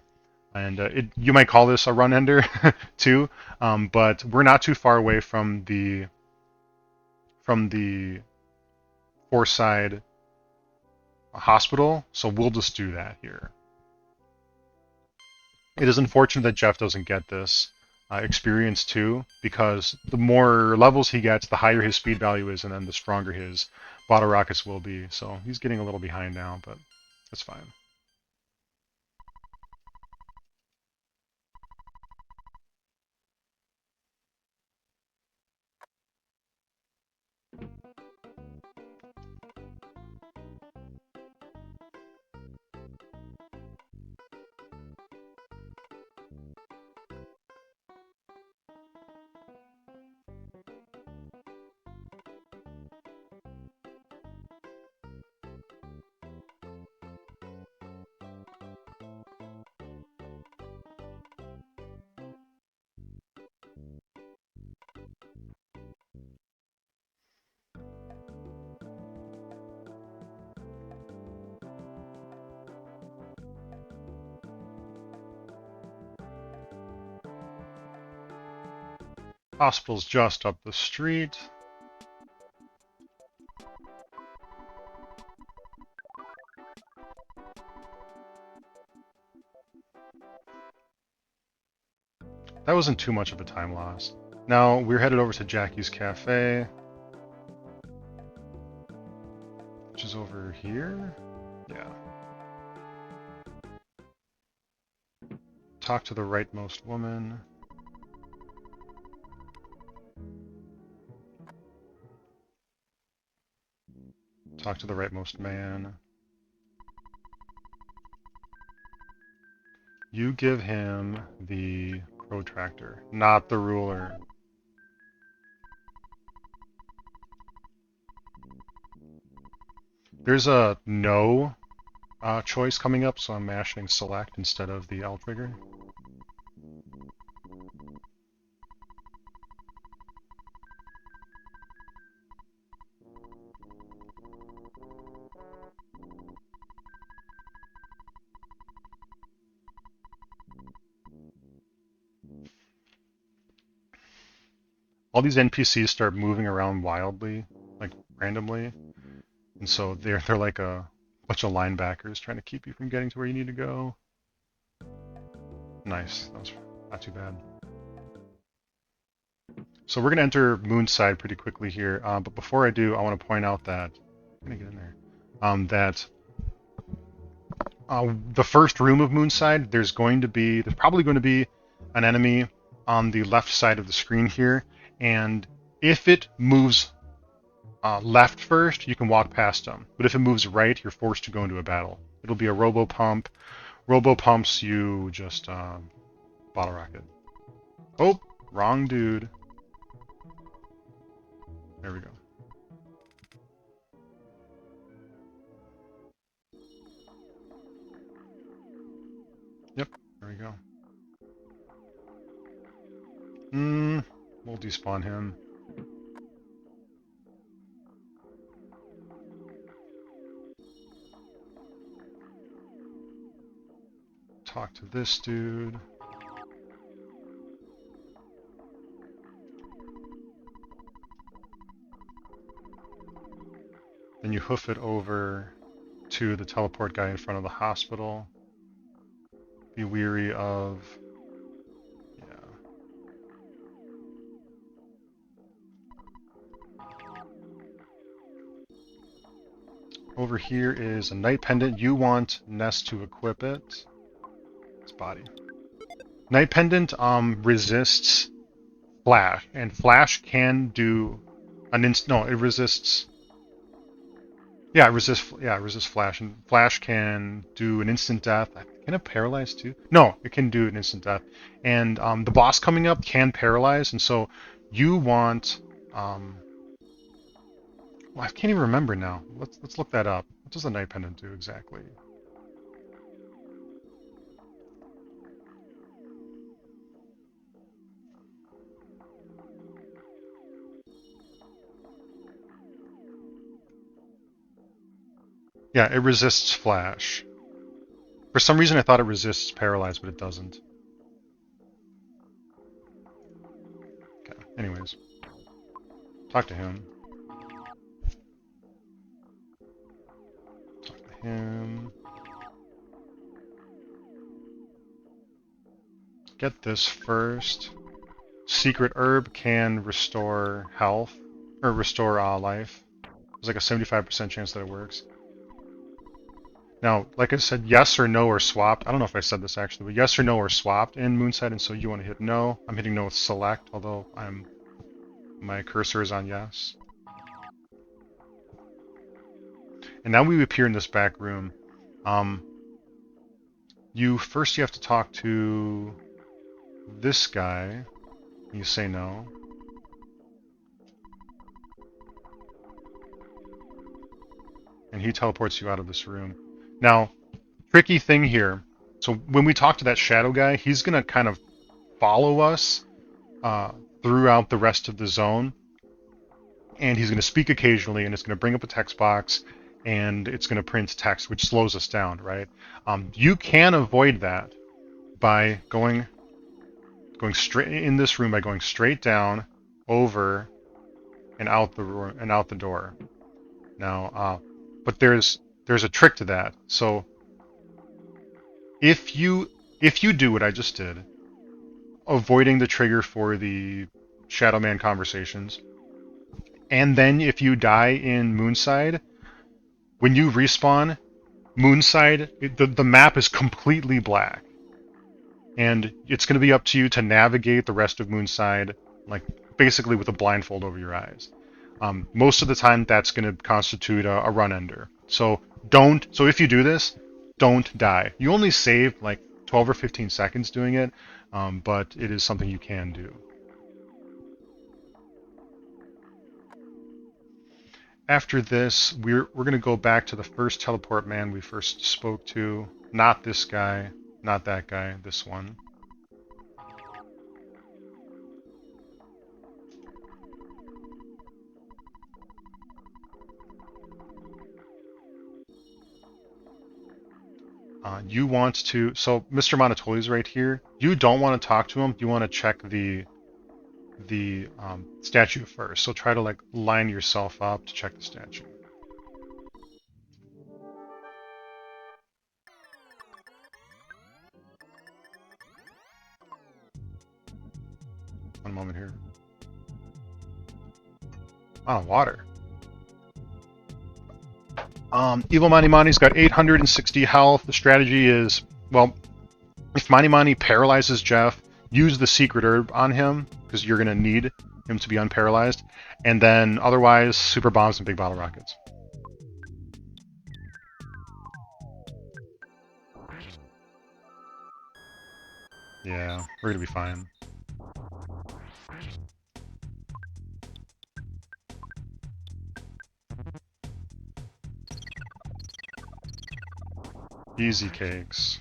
And you might call this a run ender too, but we're not too far away from the Foreside hospital, so we'll just do that here. It is unfortunate that Jeff doesn't get this experience too, because the more levels he gets, the higher his speed value is, and then the stronger his bottle rockets will be. So he's getting a little behind now, but that's fine. Hospital's just up the street. That wasn't too much of a time loss. Now we're headed over to Jackie's Cafe, which is over here. Yeah. Talk to the rightmost woman. Talk to the rightmost man. You give him the protractor, not the ruler. There's a no choice coming up, so I'm mashing select instead of the L trigger. All these NPCs start moving around wildly, like randomly, and so they're like a bunch of linebackers trying to keep you from getting to where you need to go. Nice, that was not too bad. So we're gonna enter Moonside pretty quickly here, but before I do, I want to point out that I'm gonna get in there. The first room of Moonside, there's probably going to be an enemy on the left side of the screen here. And if it moves left first, you can walk past them. But if it moves right, you're forced to go into a battle. It'll be a robo pump. Robo pumps you just bottle rocket. Oh, wrong dude. There we go. Yep, there we go. We'll despawn him. Talk to this dude. Then you hoof it over to the teleport guy in front of the hospital. Be weary of... Over here is a Night Pendant. You want Ness to equip it. Its body. Night Pendant resists Flash, and Flash can do an it resists... Yeah, resist flash, and flash can do an instant death. Can it paralyze too? No, it can do an instant death. And the boss coming up can paralyze, and so you want. Well, I can't even remember now. Let's look that up. What does the Night Pendant do exactly? Yeah, it resists flash. For some reason, I thought it resists paralyze, but it doesn't. Okay. Anyways, talk to him. Talk to him. Get this first. Secret herb can restore health, or restore life. There's like a 75% chance that it works. Now, like I said, yes or no are swapped. I don't know if I said this actually, but yes or no are swapped in Moonside, and so you want to hit no. I'm hitting no with select, although my cursor is on yes. And now we appear in this back room. You have to talk to this guy. You say no. And he teleports you out of this room. Now, tricky thing here. So when we talk to that shadow guy, he's going to kind of follow us throughout the rest of the zone. And he's going to speak occasionally, and it's going to bring up a text box, and it's going to print text, which slows us down, right? You can avoid that by going straight in this room by going straight down, over, and out the door. Now, but there's a trick to that. So if you do what I just did, avoiding the trigger for the Shadow Man conversations, and then if you die in Moonside, when you respawn, Moonside, the map is completely black. And it's going to be up to you to navigate the rest of Moonside, like basically with a blindfold over your eyes. Most of the time, that's going to constitute a run ender. So if you do this, don't die. You only save like 12 or 15 seconds doing it, but it is something you can do. After this, we're going to go back to the first teleport man we first spoke to. Not this guy, not that guy, this one. You want to, so Mr. Monotoli's right here. You don't want to talk to him. You want to check the statue first. So try to like line yourself up to check the statue. One moment here. Oh, water. Evil Mani Mani's got 860 health. The strategy is, well, if Mani Mani paralyzes Jeff, use the secret herb on him, because you're going to need him to be unparalyzed. And then otherwise, super bombs and big bottle rockets. Yeah, we're going to be fine. Easy cakes.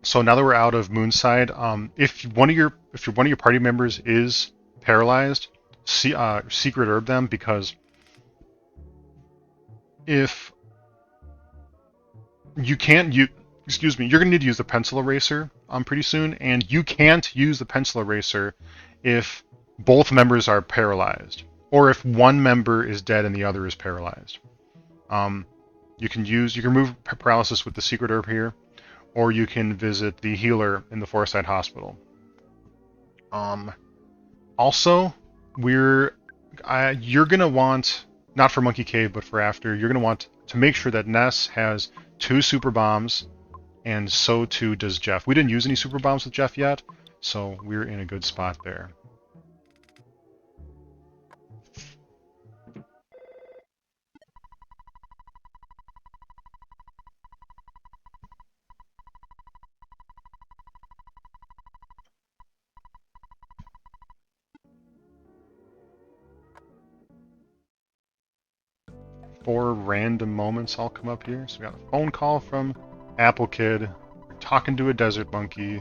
So now that we're out of Moonside, if one of your party members is paralyzed, secret herb them, because if you can't use, excuse me, you're gonna need to use the pencil eraser pretty soon, and you can't use the pencil eraser if both members are paralyzed, or if one member is dead and the other is paralyzed. You can remove paralysis with the secret herb here, or you can visit the healer in the Forestside Hospital. Also, you're gonna want, not for Monkey Cave, but for after, you're gonna want to make sure that Ness has 2 super bombs, and so too does Jeff. We didn't use any super bombs with Jeff yet, so we're in a good spot there. Four random moments all come up here. So we got a phone call from Apple Kid. We're talking to a desert monkey.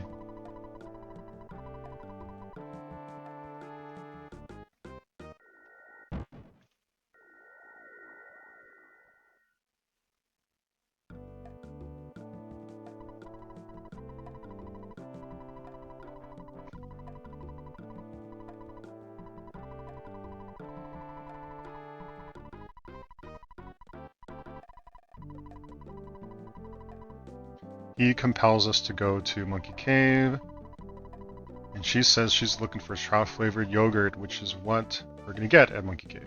He compels us to go to Monkey Cave. And she says she's looking for trout-flavored yogurt, which is what we're going to get at Monkey Cave.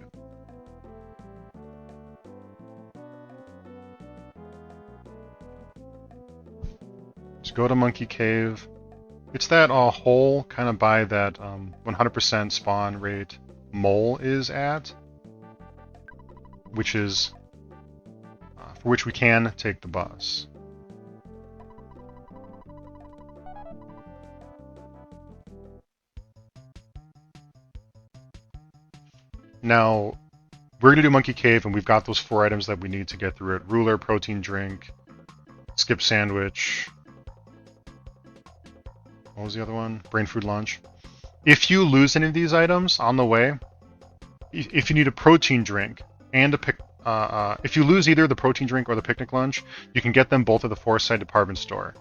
Let's go to Monkey Cave. It's that hole kind of by that 100% spawn rate mole is at, which is for which we can take the bus. Now, we're going to do Monkey Cave, and we've got those 4 items that we need to get through it. Ruler, protein drink, skip sandwich. What was the other one? Brain food lunch. If you lose any of these items on the way, if you need a protein drink and if you lose either the protein drink or the picnic lunch, you can get them both at the Forestside department store.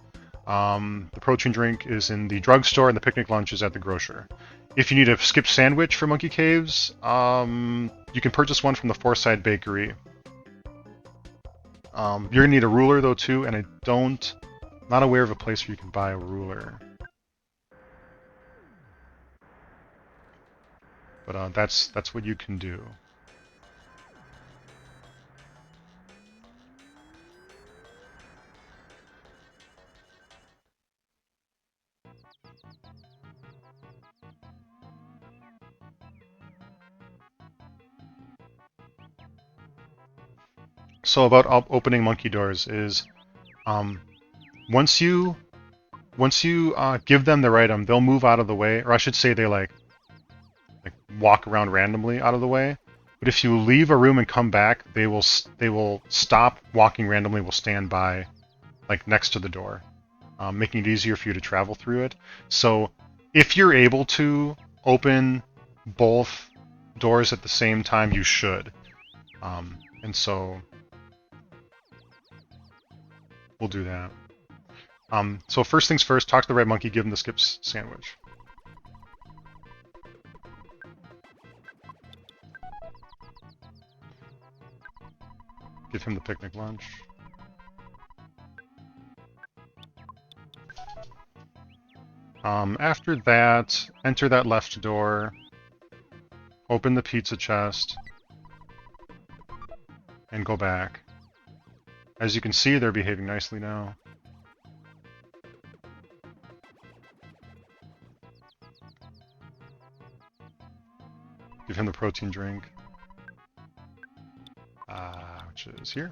The protein drink is in the drugstore, and the picnic lunch is at the grocer. If you need a skip sandwich for Monkey Caves, you can purchase one from the Forestside Bakery. You're gonna need a ruler though too, and I'm not aware of a place where you can buy a ruler. But that's what you can do. So about opening monkey doors is, once you give them their item, they'll move out of the way, or I should say they like walk around randomly out of the way. But if you leave a room and come back, they will stop walking randomly. Will stand by, like next to the door, making it easier for you to travel through it. So if you're able to open both doors at the same time, you should. And so we'll do that. So first things first, talk to the red monkey, give him the skip sandwich. Give him the picnic lunch. After that, enter that left door, open the pizza chest, and go back. As you can see, they're behaving nicely now. Give him the protein drink, which is here.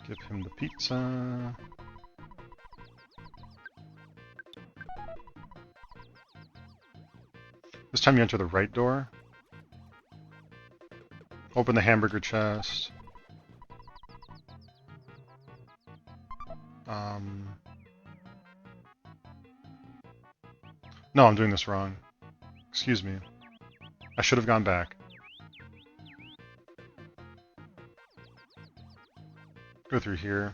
Give him the pizza. This time you enter the right door. Open the hamburger chest. No, I'm doing this wrong. Excuse me. I should have gone back. Go through here.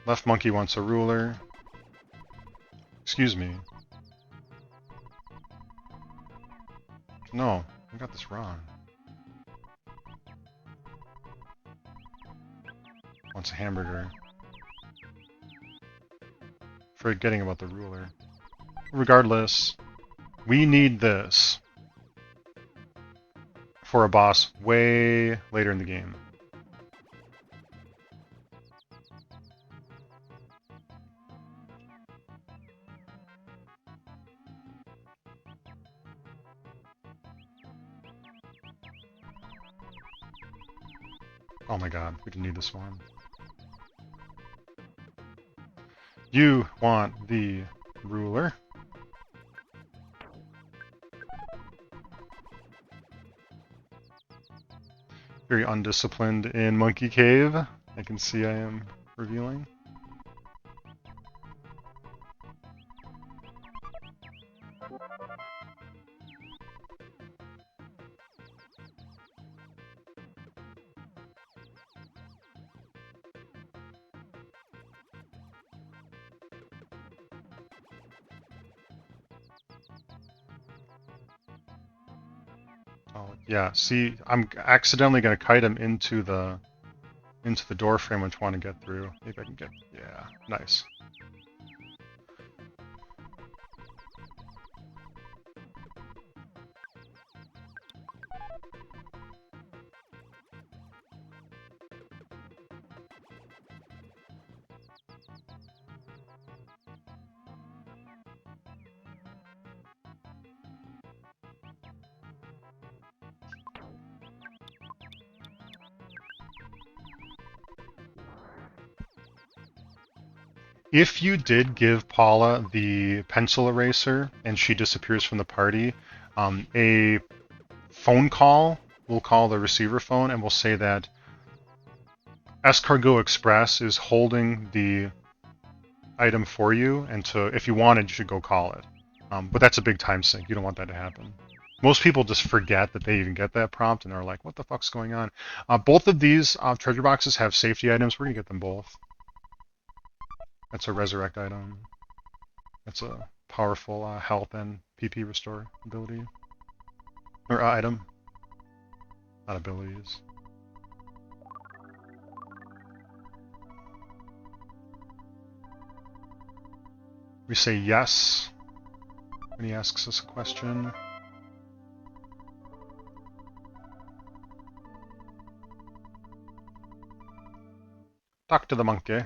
Left monkey wants a ruler. Excuse me. No, I got this wrong. Wants a hamburger. Forgetting about the ruler. Regardless, we need this for a boss way later in the game. Oh my god, we didn't need this one. You want the ruler. Very undisciplined in Monkey Cave. I can see I am revealing. Oh, yeah, see, I'm accidentally going to kite him into the door frame which I want to get through. Maybe I can get... yeah, nice. If you did give Paula the pencil eraser and she disappears from the party, a phone call will call the receiver phone and will say that Escargot Express is holding the item for you, and if you wanted, you should go call it. But that's a big time sink. You don't want that to happen. Most people just forget that they even get that prompt, and they're like, what the fuck's going on? Both of these treasure boxes have safety items. We're going to get them both. That's a resurrect item. That's a powerful health and PP restore ability. Or item. Not abilities. We say yes when he asks us a question. Talk to the monkey.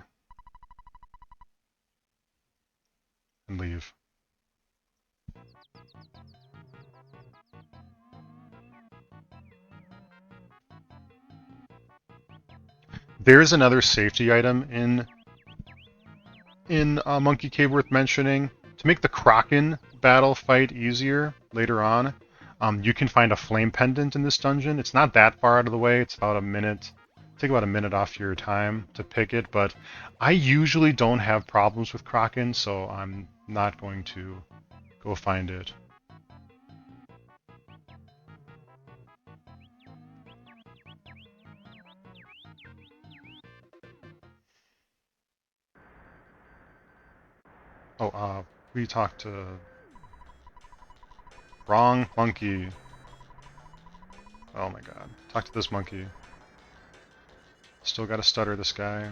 And leave. There's another safety item in Monkey Cave worth mentioning. To make the Kraken battle fight easier later on, you can find a flame pendant in this dungeon. It's not that far out of the way. It's about a minute. Take about a minute off your time to pick it, but I usually don't have problems with Kraken, so I'm not going to go find it. Oh, we talked to... wrong monkey. Oh my god. Talk to this monkey. Still gotta stutter this guy.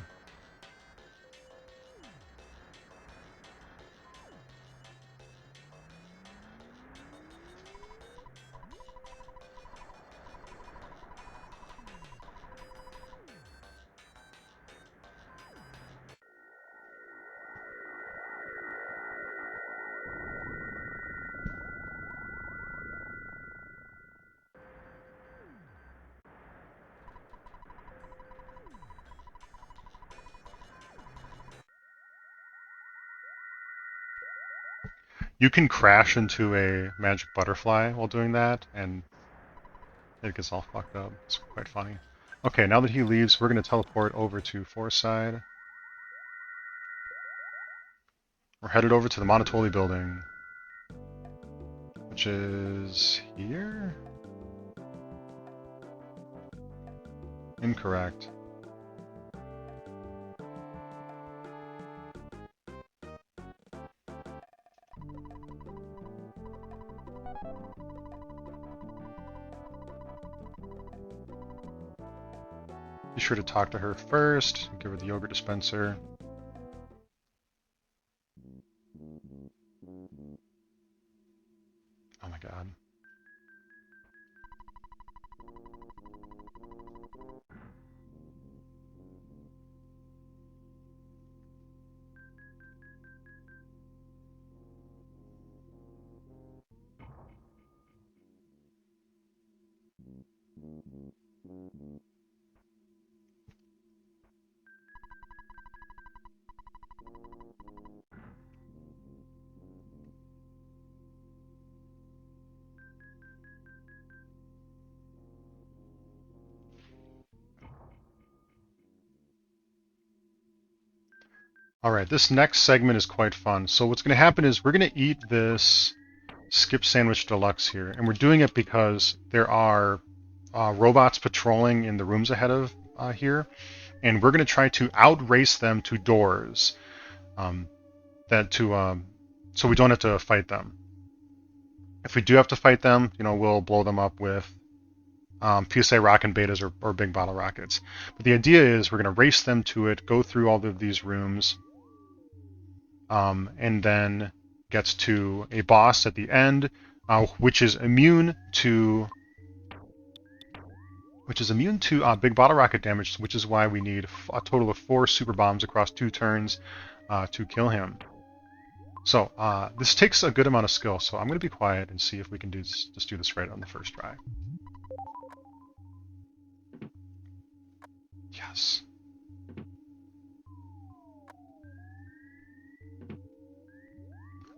You can crash into a magic butterfly while doing that, and it gets all fucked up. It's quite funny. Okay, now that he leaves, we're going to teleport over to Forside. We're headed over to the Monotoli building, which is here? Incorrect. Be sure to talk to her first. Give her the yogurt dispenser. Oh my god. Alright, this next segment is quite fun. So what's going to happen is we're going to eat this Skip Sandwich Deluxe here. And we're doing it because there are robots patrolling in the rooms ahead of here. And we're going to try to outrace them to doors so we don't have to fight them. If we do have to fight them, we'll blow them up with PSA rocket betas or big bottle rockets. But the idea is we're going to race them to it, go through all of these rooms, and then gets to a boss at the end, which is immune to big bottle rocket damage, which is why we need a total of 4 super bombs across 2 turns to kill him. So this takes a good amount of skill, so I'm going to be quiet and see if we can just do this right on the first try. Yes.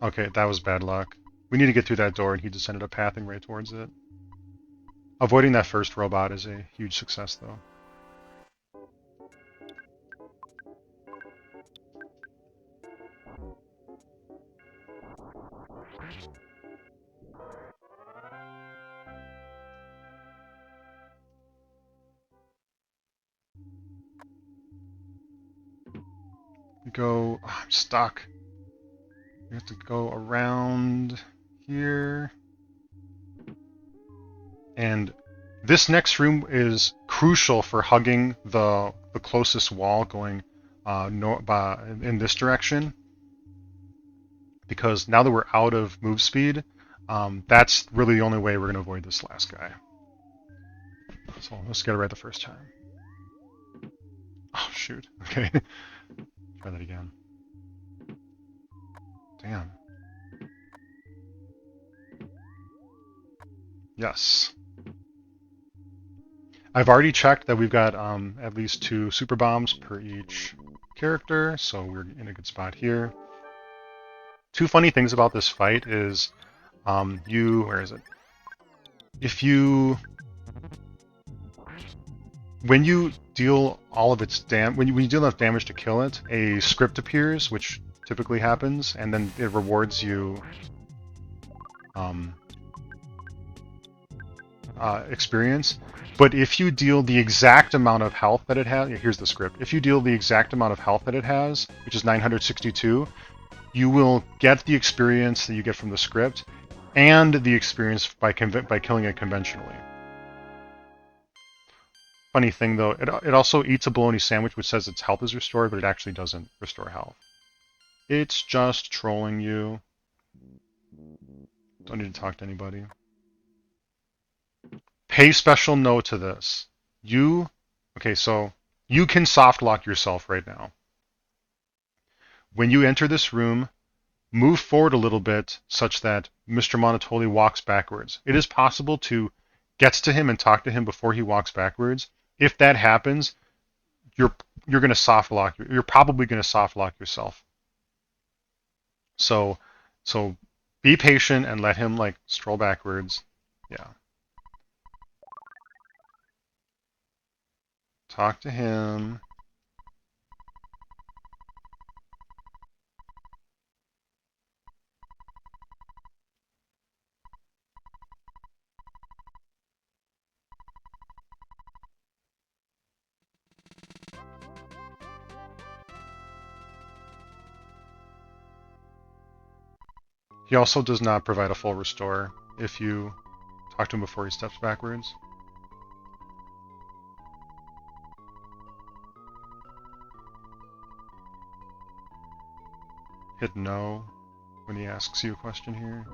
Okay, that was bad luck. We need to get through that door, and he just ended up pathing right towards it. Avoiding that first robot is a huge success, though. We go... Oh, I'm stuck. We have to go around here. And this next room is crucial for hugging the closest wall going in this direction. Because now that we're out of move speed, that's really the only way we're going to avoid this last guy. So let's get it right the first time. Oh, shoot. Okay. Try that again. Damn. Yes. I've already checked that we've got at least 2 super bombs per each character, so we're in a good spot here. 2 funny things about this fight is where is it? When you deal all of its when you deal enough damage to kill it, a script appears, which typically happens, and then it rewards you experience. But if you deal the exact amount of health that it has, here's the script. If you deal the exact amount of health that it has, which is 962, you will get the experience that you get from the script, and the experience by killing it conventionally. Funny thing though, it also eats a bologna sandwich, which says its health is restored, but it actually doesn't restore health. It's just trolling you. Don't need to talk to anybody. Pay special note to this. Okay, so you can soft lock yourself right now. When you enter this room, move forward a little bit such that Mr. Monotoli walks backwards. It is possible to get to him and talk to him before he walks backwards. If that happens, you're going to soft lock. You're probably going to soft lock yourself. So be patient and let him like stroll backwards. Yeah. Talk to him. He also does not provide a full restore if you talk to him before he steps backwards. hit no when he asks you a question here.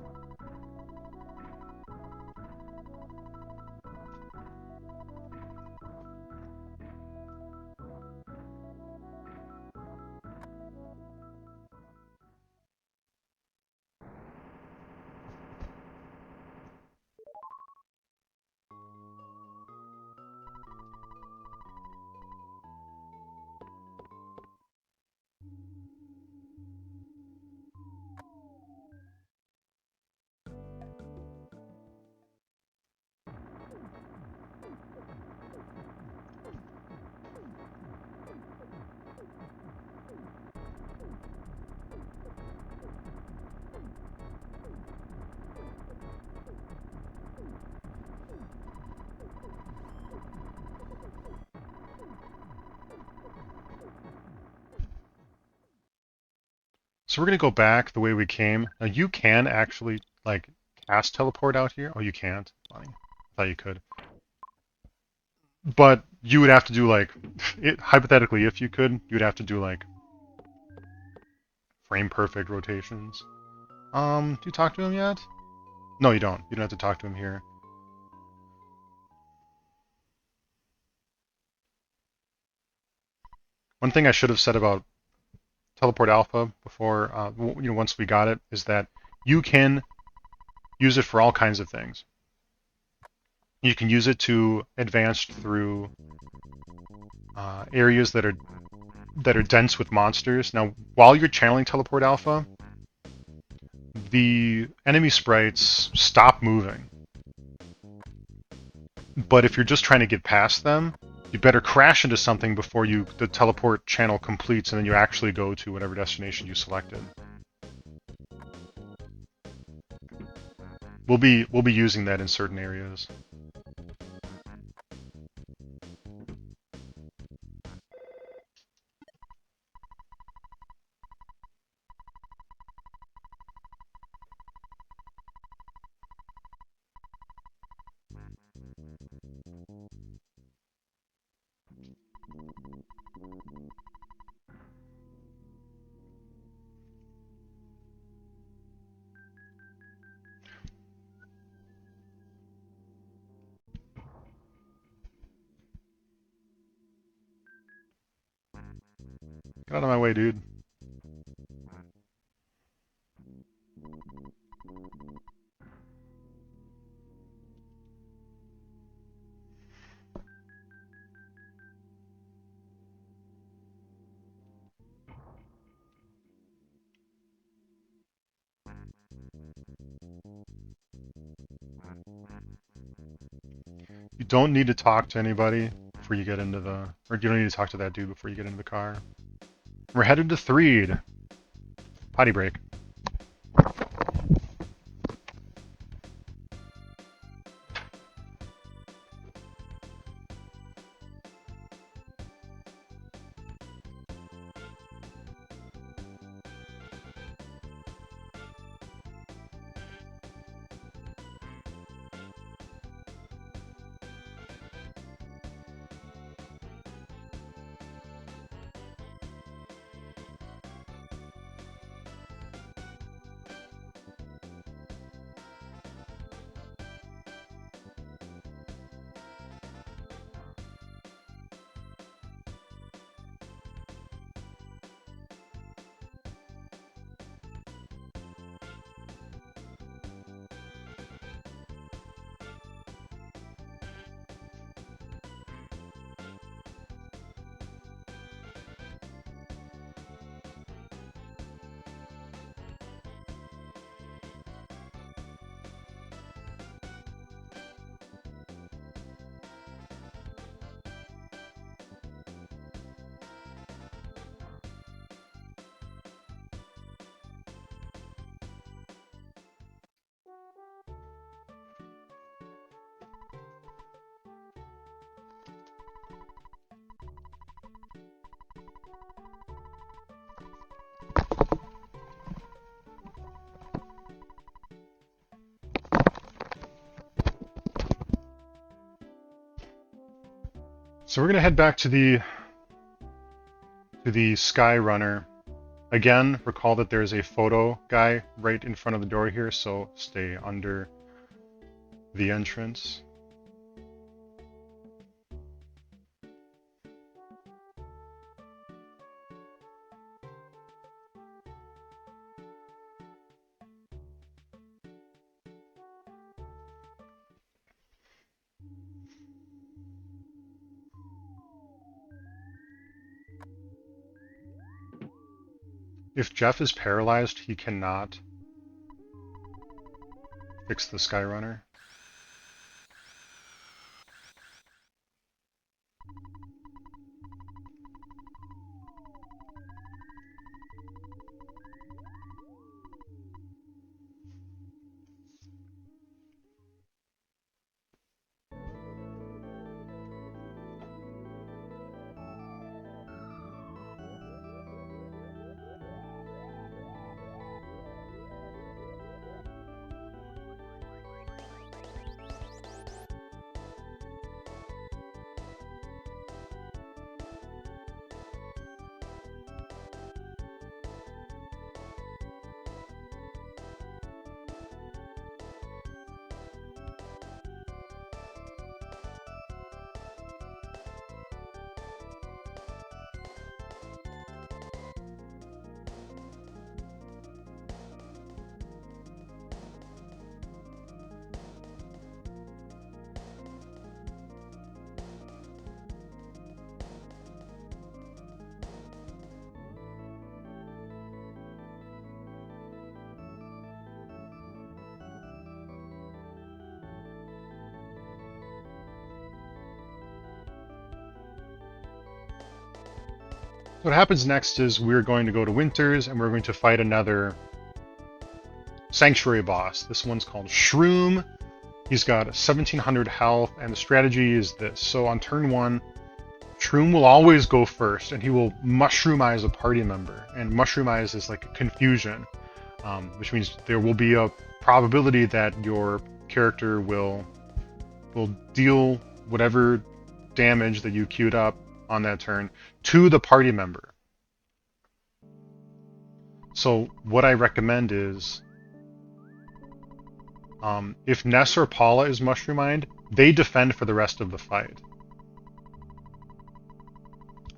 So we're gonna go back the way we came. Now you can actually like cast teleport out here. Oh, you can't. Funny. I thought you could. But you would have to do like, hypothetically, if you could, you'd have to do like frame perfect rotations. Do you talk to him yet? No, you don't. You don't have to talk to him here. One thing I should have said about Teleport Alpha before, once we got it, is that you can use it for all kinds of things. You can use it to advance through areas that are dense with monsters. Now, while you're channeling Teleport Alpha, the enemy sprites stop moving. But if you're just trying to get past them, you better crash into something before the teleport channel completes, and then you actually go to whatever destination you selected. We'll be using that in certain areas. Get out of my way, dude. You don't need to talk to anybody before you get into the... Or you don't need to talk to that dude before you get into the car. We're headed to Threed. Potty break. So we're gonna head back to the Sky Runner Again, recall that there's a photo guy right in front of the door here, so stay under the entrance. If Jeff is paralyzed, he cannot fix the Skyrunner. What happens next is we're going to go to Winters and we're going to fight another Sanctuary boss. This one's called Shroom. He's got 1700 health, and the strategy is this. So on turn 1, Shroom will always go first, and he will mushroomize a party member. And mushroomize is like a confusion, which means there will be a probability that your character will deal whatever damage that you queued up on that turn to the party member. So what I recommend is, if Ness or Paula is mushroomined, they defend for the rest of the fight.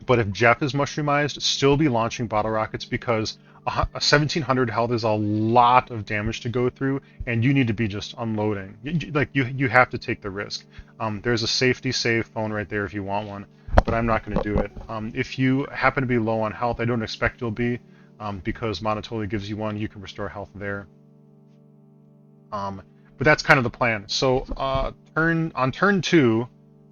But if Jeff is mushroomized, still be launching bottle rockets, because a 1700 health is a lot of damage to go through, and you need to be just unloading. You have to take the risk. There's a safety save phone right there if you want one, but I'm not going to do it. If you happen to be low on health, I don't expect you'll be, because Monotoli gives you one. You can restore health there. But that's kind of the plan. So on turn 2,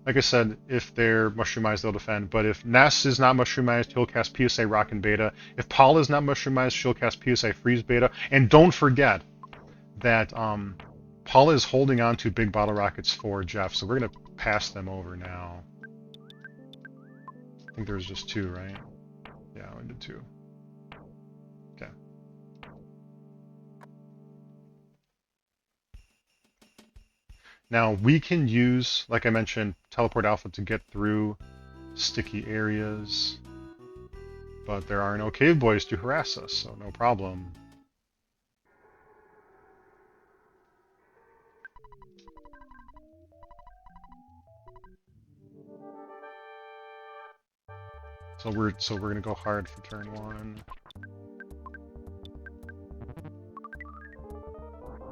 like I said, if they're mushroomized, they'll defend. But if Ness is not mushroomized, he'll cast PSA Rock and Beta. If Paula is not mushroomized, she'll cast PSA Freeze Beta. And don't forget that Paula is holding on to big bottle rockets for Jeff, so we're going to pass them over now. I think there was just 2, right? Yeah, we did 2. Okay. Now, we can use, like I mentioned, Teleport Alpha to get through sticky areas, but there are no cave boys to harass us, so no problem. So we're gonna go hard for turn 1.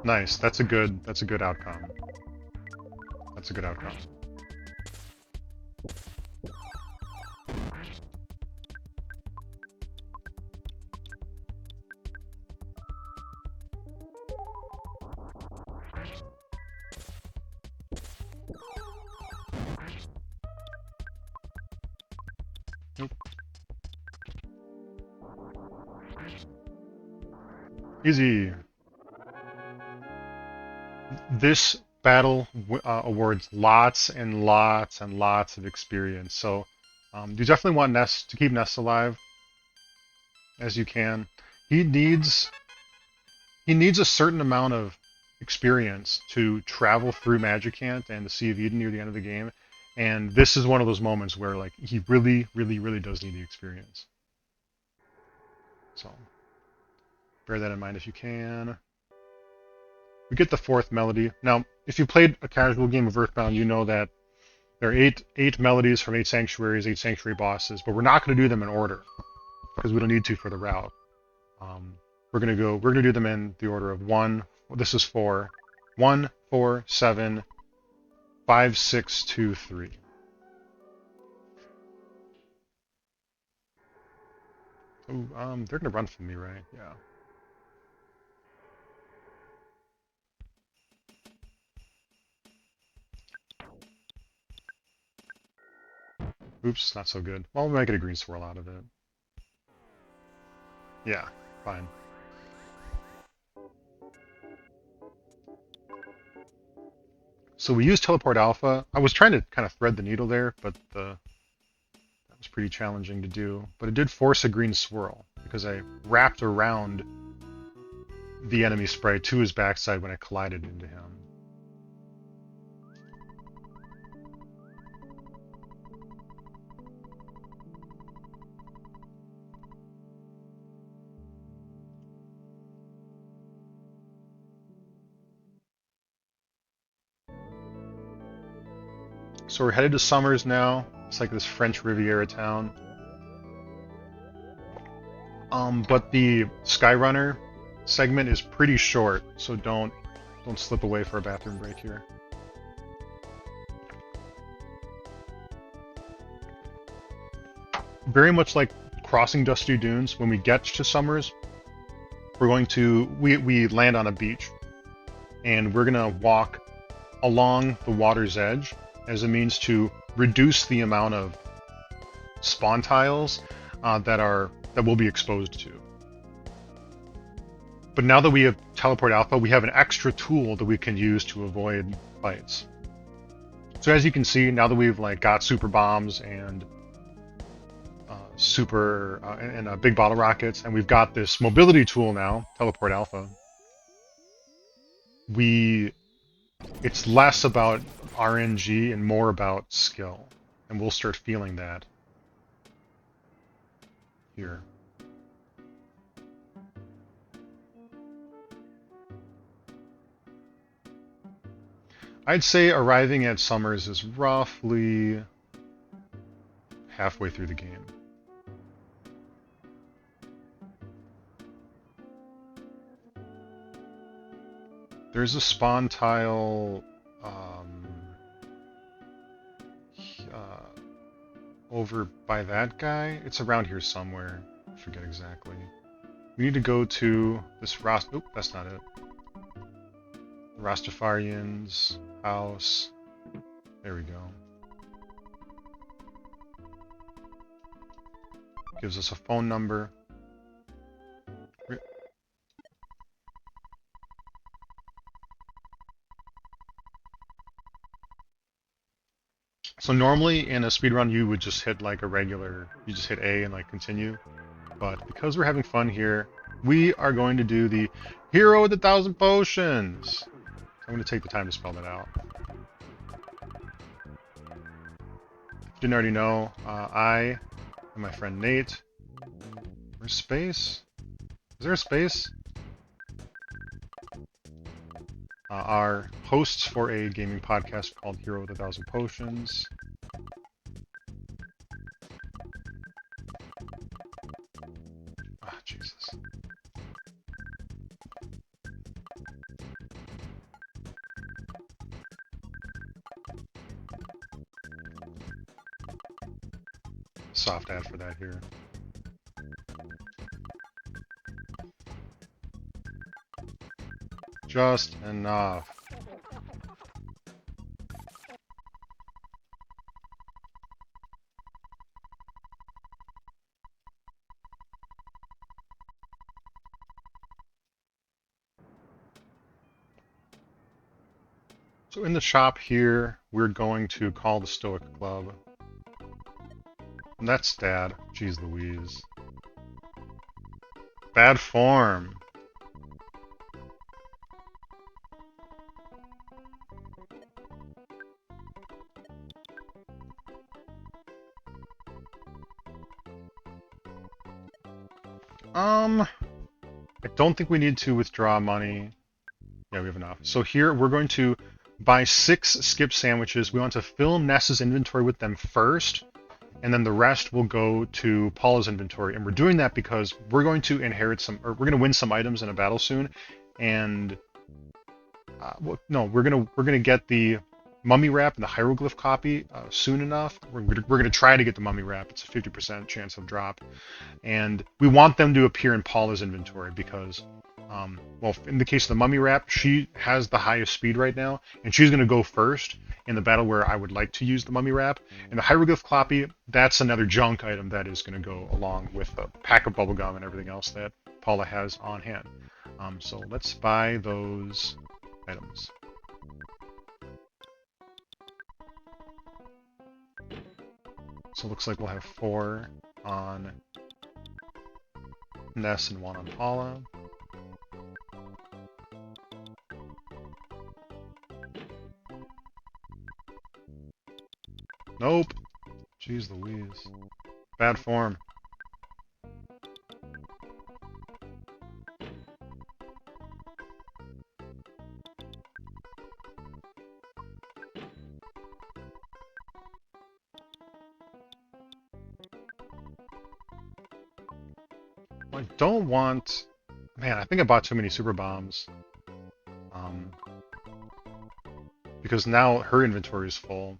Nice. That's a good outcome. That's a good outcome. Nope. Easy. This battle awards lots and lots and lots of experience. So you definitely want Ness to keep Ness alive as you can. He needs a certain amount of experience to travel through Magicant and the Sea of Eden near the end of the game. And this is one of those moments where like he really, really, really does need the experience. So bear that in mind if you can. We get the 4th melody. Now, if you played a casual game of Earthbound, you know that there are eight melodies from 8 sanctuaries, 8 sanctuary bosses, but we're not going to do them in order because we don't need to for the route. We're gonna do them in the order of 1. This is 4. 1, 4, 7, 5, 6, 2, 3. Ooh, they're gonna run from me, right? Yeah. Oops, not so good. Well, we might get a green swirl out of it. Yeah, fine. So we use Teleport Alpha. I was trying to kind of thread the needle there, but that was pretty challenging to do. But it did force a green swirl because I wrapped around the enemy sprite to his backside when I collided into him. So we're headed to Summers now. It's like this French Riviera town. But the Skyrunner segment is pretty short, so don't slip away for a bathroom break here. Very much like crossing Dusty Dunes, when we get to Summers, we land on a beach, and we're gonna walk along the water's edge as a means to reduce the amount of spawn tiles that we'll be exposed to. But now that we have Teleport Alpha, we have an extra tool that we can use to avoid fights. So as you can see, now that we've got super bombs and big bottle rockets, and we've got this mobility tool now, Teleport Alpha, it's less about RNG and more about skill, and we'll start feeling that here. I'd say arriving at Summers is roughly halfway through the game. There's a spawn tile over by that guy. It's around here somewhere. I forget exactly. We need to go to this Oop, that's not it. The Rastafarian's house. There we go. Gives us a phone number. So normally in a speedrun you would just hit you just hit A and continue. But because we're having fun here, we are going to do the Hero with 1,000 Potions. I'm going to take the time to spell that out. If you didn't already know, I and my friend Nate. Where's space? Is there a space? Are hosts for a gaming podcast called Hero with 1,000 Potions. Ah, Jesus. Soft ad for that here. Just enough. So in the shop here, we're going to call the Stoic Club. And that's Dad. Jeez Louise. Bad form. I don't think we need to withdraw money. Yeah, we have enough. So here we're going to buy 6 skip sandwiches. We want to fill Ness's inventory with them first, and then the rest will go to Paula's inventory. And we're doing that because we're going to inherit some, or we're going to win some items in a battle soon, and no, we're gonna get the mummy wrap and the hieroglyph copy soon enough. We're gonna try to get the mummy wrap. It's a 50% chance of drop, and we want them to appear in Paula's inventory because, well, in the case of the mummy wrap, she has the highest speed right now, and she's gonna go first in the battle where I would like to use the mummy wrap. And the hieroglyph copy, that's another junk item that is gonna go along with a pack of bubblegum and everything else that Paula has on hand. So let's buy those items. So it looks like we'll have 4 on Ness and 1 on Paula. Nope. Jeez Louise. Bad form. I don't want... Man, I think I bought too many super bombs. Because now her inventory is full.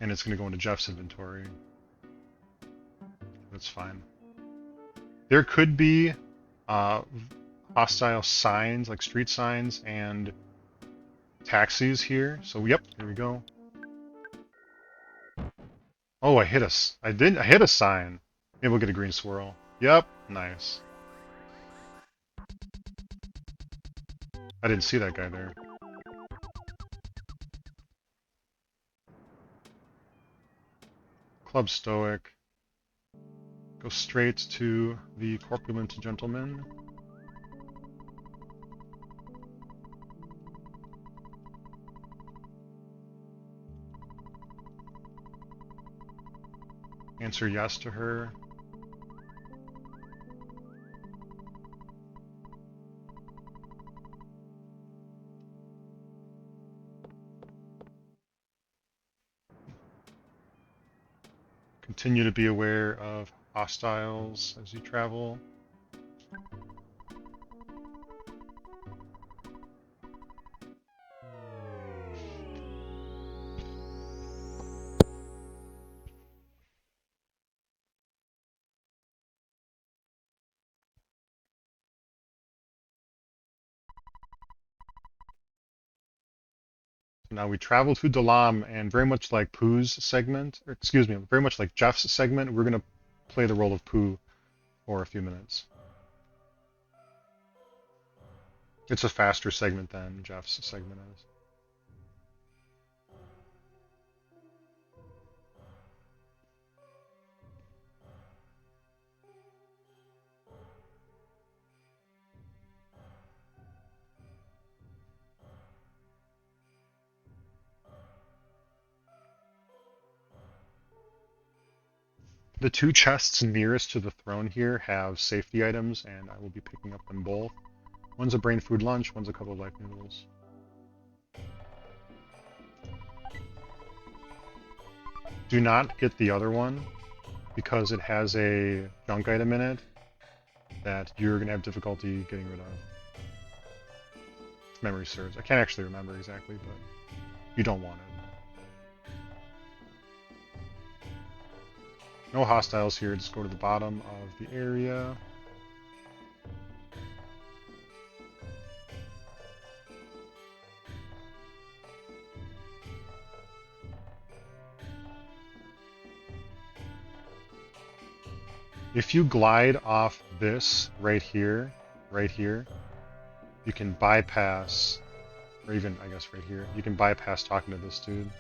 And it's going to go into Jeff's inventory. That's fine. There could be hostile signs, like street signs and taxis here. So, yep, here we go. Oh, I hit I hit a sign. Maybe we'll get a green swirl. Yep, nice. I didn't see that guy there. Club Stoic. Go straight to the corpulent gentleman. Answer yes to her. Continue to be aware of hostiles as you travel. Now we travel to Dalam, and very much like Pooh's segment, or excuse me, very much like Jeff's segment, we're going to play the role of Pooh for a few minutes. It's a faster segment than Jeff's segment is. The 2 chests nearest to the throne here have safety items, and I will be picking up them both. One's a brain food lunch, one's a couple of life noodles. Do not get the other one, because it has a junk item in it that you're going to have difficulty getting rid of. If memory serves. I can't actually remember exactly, but you don't want it. No hostiles here, just go to the bottom of the area. If you glide off this right here, you can bypass, or even, I guess, right here, you can bypass talking to this dude.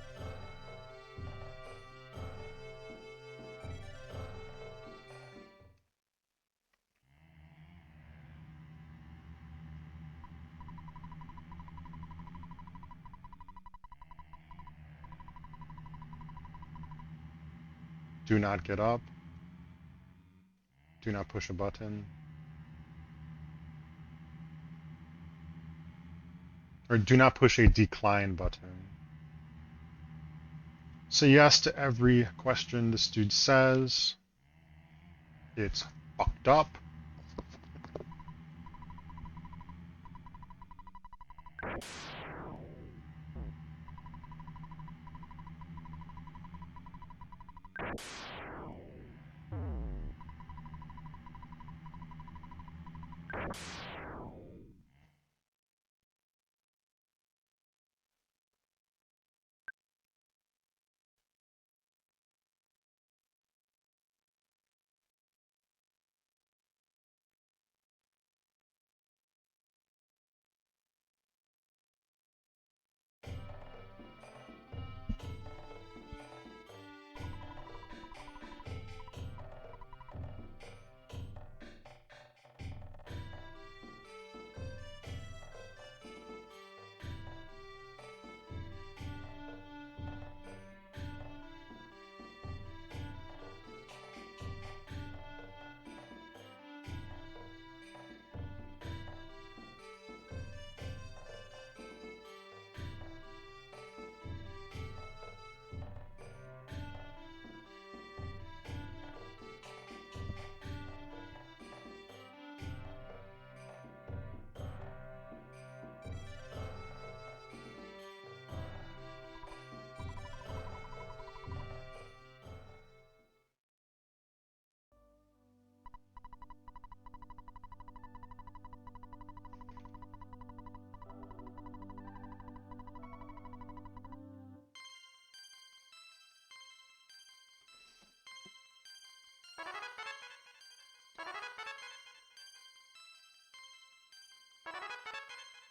Do not get up. Do not push a button. Or do not push a decline button. Say yes to every question this dude says. It's fucked up.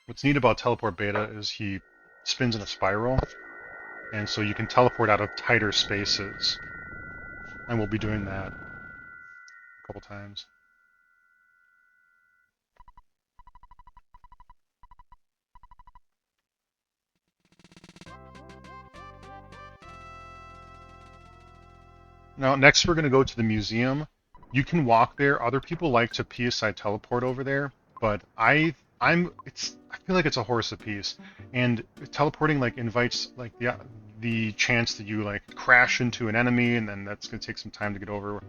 What's neat about teleport beta is he spins in a spiral, and so you can teleport out of tighter spaces. And we'll be doing that a couple times. Now, next we're going to go to the museum. You can walk there. Other people like to PSI teleport over there, but I feel like it's a horse apiece, and teleporting like invites like the chance that you like crash into an enemy, and then that's gonna take some time to get over.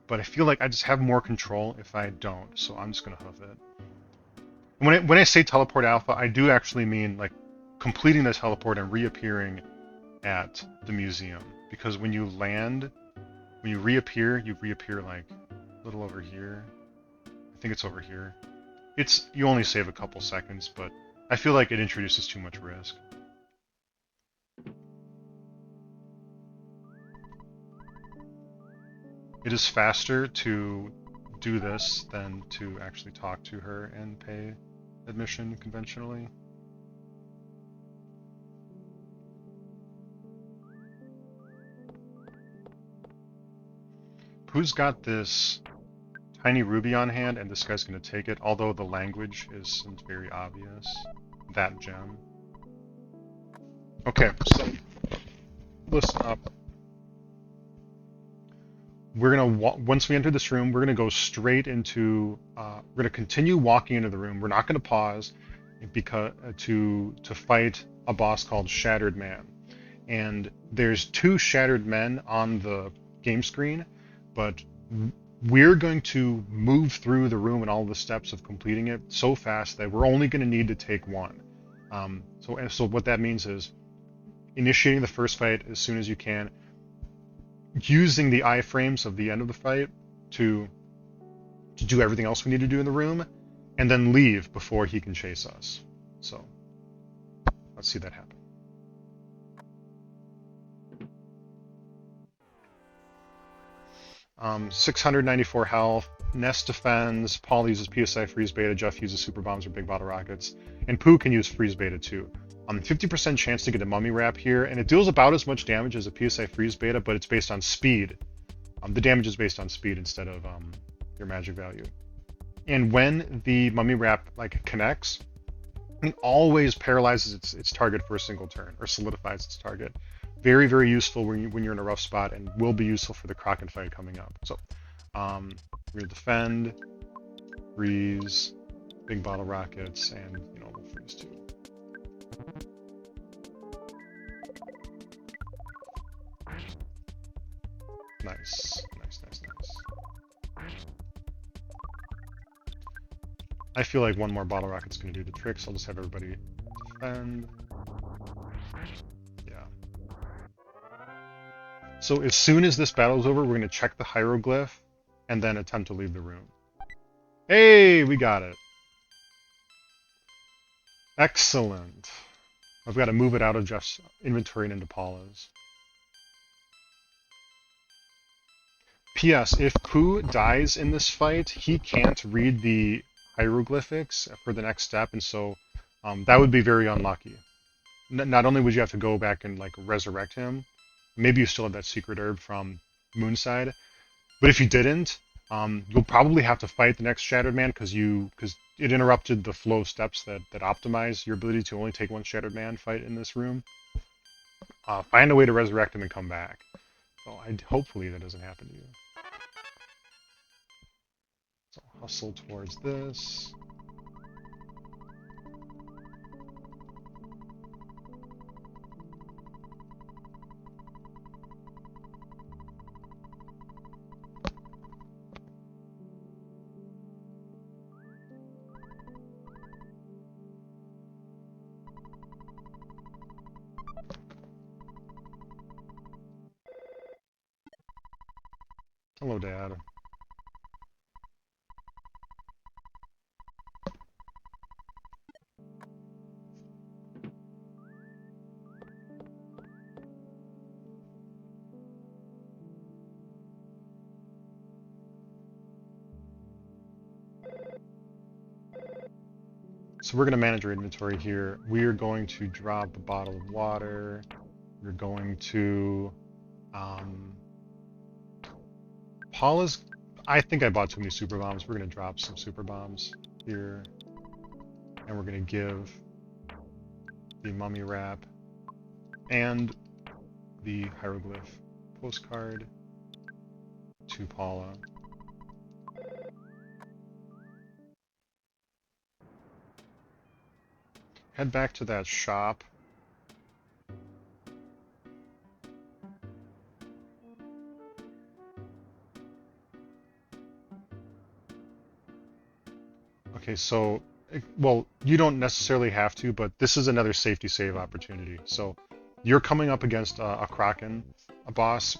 But I feel like I just have more control if I don't, so I'm just gonna hoof it. And when I say teleport alpha, I do actually mean like completing the teleport and reappearing at the museum, because when you land, when you reappear like a little over here. I think it's over here. You only save a couple seconds, but I feel like it introduces too much risk. It is faster to do this than to actually talk to her and pay admission conventionally. Pooh's got this tiny ruby on hand, and this guy's going to take it, although the language isn't very obvious. That gem. Okay, so listen up. We're going to, once we enter this room, we're going to go straight into, we're going to continue walking into the room. We're not going to pause because to fight a boss called Shattered Man. And there's 2 Shattered Men on the game screen, but we're going to move through the room and all the steps of completing it so fast that we're only going to need to take 1. So what that means is initiating the first fight as soon as you can, using the iframes of the end of the fight to do everything else we need to do in the room, and then leave before he can chase us. So let's see that happen. Um, 694 health. Ness defends. Paul uses PSI freeze beta. Jeff uses super bombs or big bottle rockets. And Pooh can use freeze beta too. 50% chance to get a mummy wrap here, and it deals about as much damage as a PSI freeze beta, but it's based on speed. The damage is based on speed instead of your magic value. And when the mummy wrap like connects, it always paralyzes its target for a single turn, or solidifies its target. Very, very useful when you're in a rough spot, and will be useful for the Kraken fight coming up. So, we're gonna defend, freeze, big bottle rockets, and we'll freeze too. Nice, nice, nice, nice. I feel like one more bottle rocket's gonna do the trick, so I'll just have everybody defend. Yeah. So as soon as this battle's over, we're gonna check the hieroglyph and then attempt to leave the room. Hey, we got it. Excellent. I've got to move it out of Jeff's inventory and into Paula's. P.S. If Pooh dies in this fight, he can't read the hieroglyphics for the next step, and so that would be very unlucky. Not only would you have to go back and like resurrect him, maybe you still have that secret herb from Moonside, but if you didn't, you'll probably have to fight the next Shattered Man because it interrupted the flow of steps that optimize your ability to only take one Shattered Man fight in this room. Find a way to resurrect him and come back. So hopefully that doesn't happen to you. So hustle towards this. Hello, Dad. So we're going to manage our inventory here. We are going to drop a bottle of water. We're going to... Paula's... I think I bought too many super bombs. We're going to drop some super bombs here. And we're going to give the mummy wrap and the hieroglyph postcard to Paula. Head back to that shop. Okay, so, well, you don't necessarily have to, but this is another safety save opportunity. So, you're coming up against a Kraken, a boss,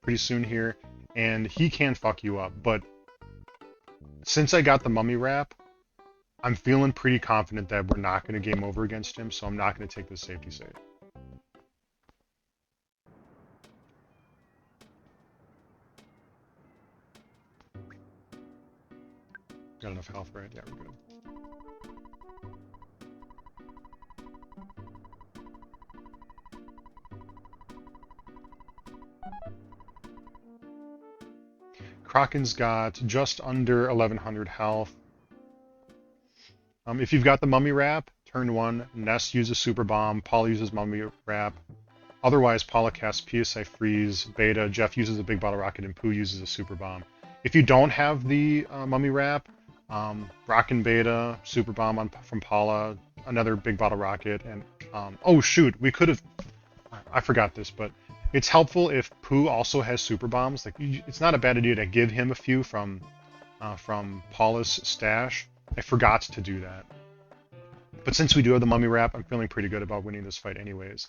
pretty soon here, and he can fuck you up, but since I got the mummy wrap, I'm feeling pretty confident that we're not going to game over against him, so I'm not going to take this safety save. Got enough health, right? Yeah, we're good. Kraken's got just under 1100 health. If you've got the mummy wrap, turn 1, Ness uses super bomb, Paula uses mummy wrap. Otherwise, Paula casts PSI freeze, beta, Jeff uses a big bottle rocket, and Pooh uses a super bomb. If you don't have the mummy wrap, Rockin' beta, super bomb from Paula, another big bottle rocket, and oh shoot, we could have. I forgot this, but it's helpful if Pooh also has super bombs. Like, it's not a bad idea to give him a few from Paula's stash. I forgot to do that. But since we do have the mummy wrap, I'm feeling pretty good about winning this fight anyways.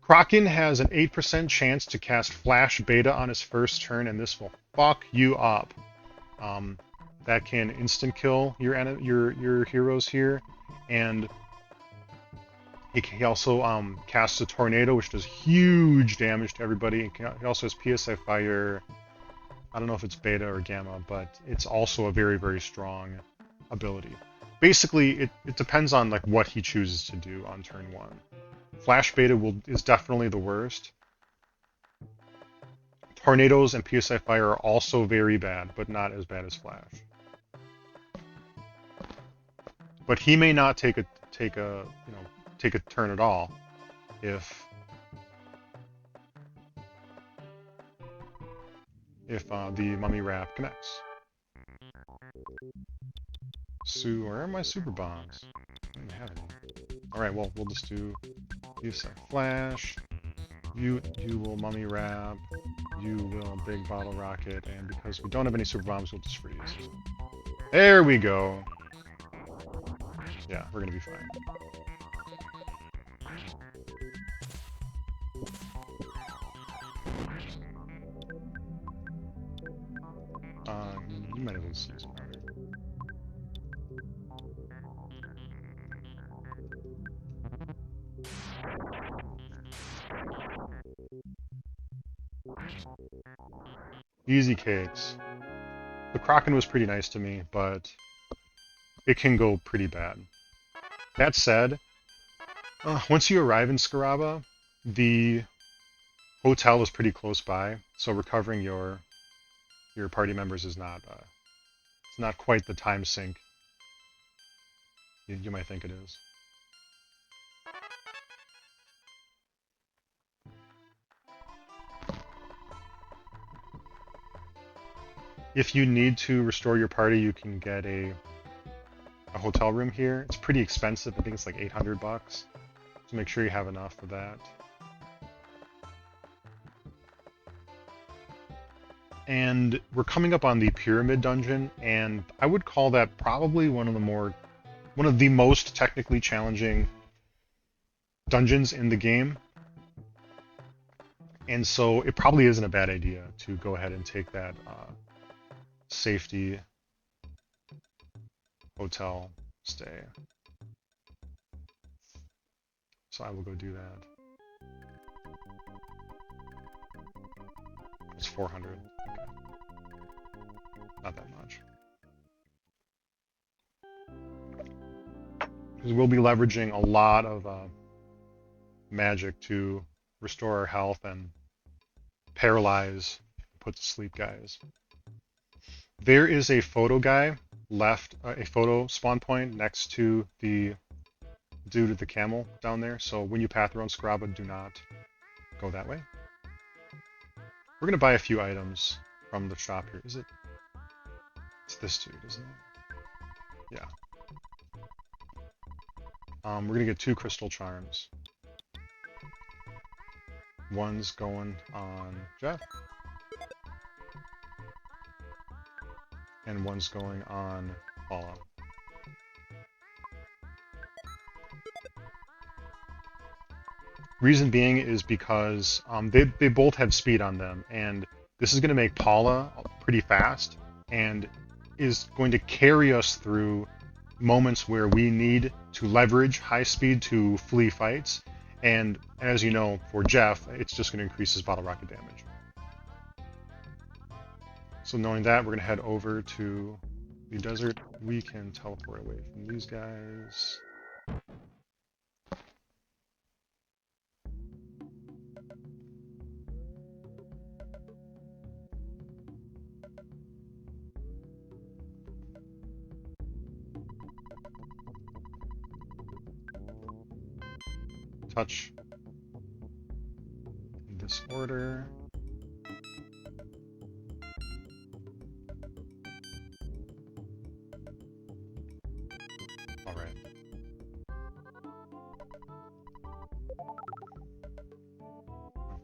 Kraken has an 8% chance to cast Flash Beta on his first turn, and this will fuck you up. That can instant kill your heroes here, and he also casts a tornado, which does huge damage to everybody. He also has PSI Fire. I don't know if it's beta or gamma, but it's also a very, very strong ability. Basically, it depends on like what he chooses to do on turn 1. Flash Beta is definitely the worst. Tornadoes and PSI Fire are also very bad, but not as bad as Flash. But he may not take a turn at all if if the mummy wrap connects. Where are my super bombs? I don't even have any. Alright, well, we'll just do use flash. You will mummy wrap. You will big bottle rocket. And because we don't have any super bombs, we'll just freeze. There we go. Yeah, we're gonna be fine. You might as well see some powder. Easy cakes. The Kraken was pretty nice to me, but it can go pretty bad. That said, once you arrive in Scaraba, the hotel is pretty close by, so recovering your party members is not it's not quite the time sink you might think it is. If you need to restore your party, you can get a hotel room here. It's pretty expensive. I think it's like 800 bucks. So make sure you have enough for that. And we're coming up on the pyramid dungeon, and I would call that probably one of the most technically challenging dungeons in the game. And so it probably isn't a bad idea to go ahead and take that safety hotel stay. So I will go do that. It's 400. Okay. Not that much. Because we'll be leveraging a lot of magic to restore our health and paralyze, put to sleep guys. There is a photo guy left, a photo spawn point next to the dude with the camel down there. So when you path around Scaraba, do not go that way. We're gonna buy a few items from the shop here. Is it? It's this dude, isn't it? Yeah. We're gonna get 2 crystal charms. One's going on Jeff. And one's going on Paula. Reason being is because they both have speed on them, and this is going to make Paula pretty fast, and is going to carry us through moments where we need to leverage high speed to flee fights. And as you know, for Jeff, it's just going to increase his bottle rocket damage. So knowing that, we're going to head over to the desert. We can teleport away from these guys. Touch in this order. All right.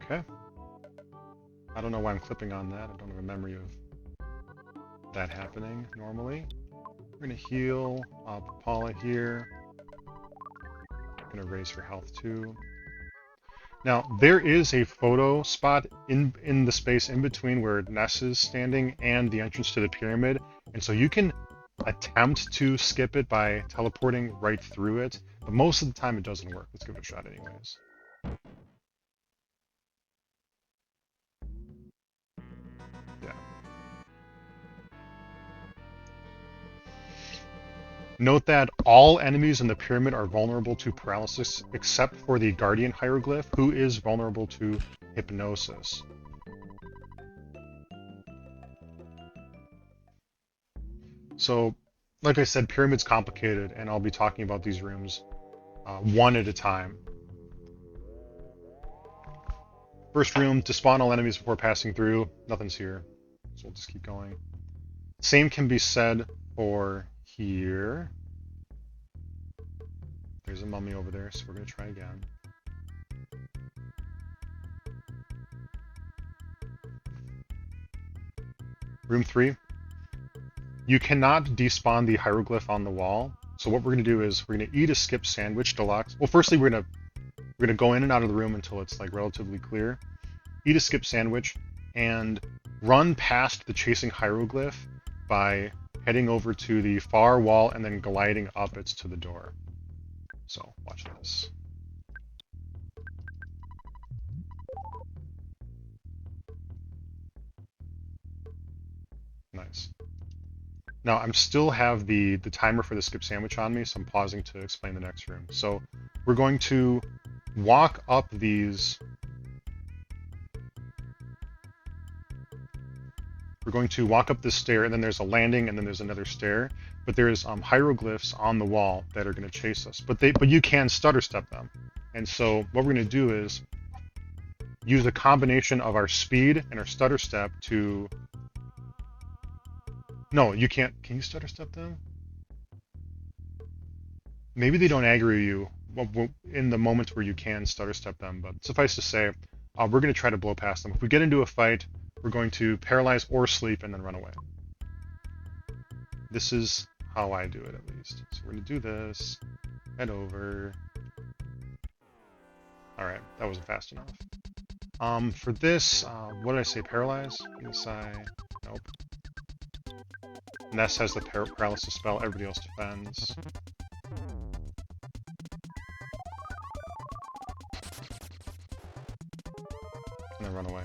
Okay. I don't know why I'm clipping on that. I don't have a memory of that happening normally. We're gonna heal Paula here. Gonna raise her health too. Now there is a photo spot in the space in between where Ness is standing and the entrance to the pyramid, and so you can attempt to skip it by teleporting right through it, but most of the time it doesn't work. Let's give it a shot anyways. Yeah. Note that all enemies in the pyramid are vulnerable to paralysis except for the Guardian Hieroglyph, who is vulnerable to hypnosis. So, like I said, pyramid's complicated, and I'll be talking about these rooms one at a time. First room, to spawn all enemies before passing through. Nothing's here. So we'll just keep going. Same can be said for here. There's a mummy over there, so we're going to try again. Room 3. You cannot despawn the hieroglyph on the wall. So what we're going to do is we're going to eat a skip sandwich deluxe. Well, firstly, we're going to go in and out of the room until it's like relatively clear. Eat a skip sandwich and run past the chasing hieroglyph by heading over to the far wall and then gliding up it to the door. So watch this. Nice. Now I'm still have the timer for the skip sandwich on me, so I'm pausing to explain the next room. So we're going to walk up these. We're going to walk up this stair, and then there's a landing, and then there's another stair. But there's hieroglyphs on the wall that are going to chase us. But you can stutter step them. And so what we're going to do is use a combination of our speed and our stutter step to. No, you can't. Can you stutter step them? Maybe they don't aggro you in the moments where you can stutter step them, but suffice to say, we're going to try to blow past them. If we get into a fight, we're going to paralyze or sleep and then run away. This is how I do it, at least. So we're going to do this. Head over. Alright, that wasn't fast enough. For this, what did I say? Paralyze? Inside? Nope. Ness has the paralysis spell, everybody else defends. And then run away.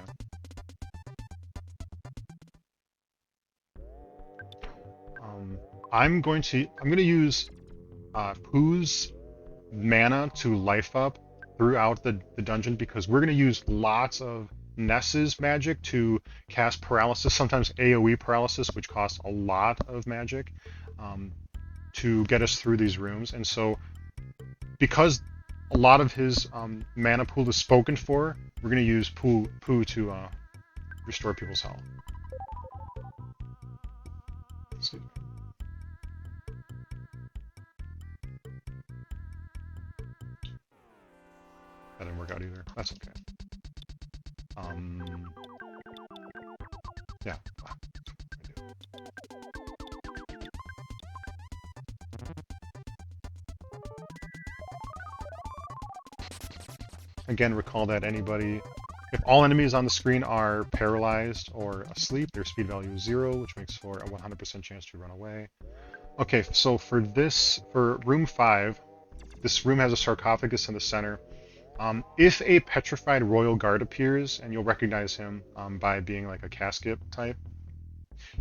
I'm going to use Pooh's mana to life up throughout the dungeon because we're going to use lots of Ness's magic to cast paralysis, sometimes AoE paralysis, which costs a lot of magic to get us through these rooms. And so, because a lot of his mana pool is spoken for, we're going to use Pooh to restore people's health. Excuse me. That didn't work out either. That's okay. Yeah. Again, recall that if all enemies on the screen are paralyzed or asleep, their speed value is 0, which makes for a 100% chance to run away. Okay, so for room 5, this room has a sarcophagus in the center. If a petrified royal guard appears, and you'll recognize him by being like a casket type,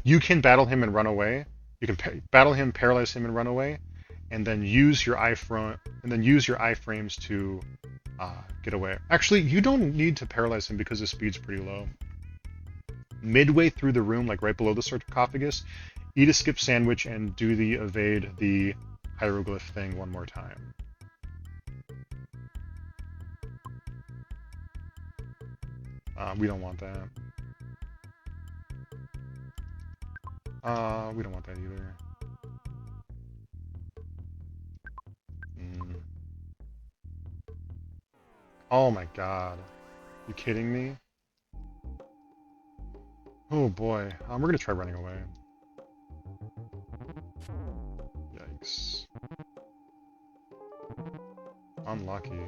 you can battle him and run away. You can battle him, paralyze him, and run away, and then use your iframes to get away. Actually, you don't need to paralyze him because his speed's pretty low. Midway through the room, like right below the sarcophagus, eat a skip sandwich and do the evade the hieroglyph thing one more time. We don't want that. We don't want that either. Oh my god. You kidding me? Oh boy. We're gonna try running away. Yikes. Unlucky.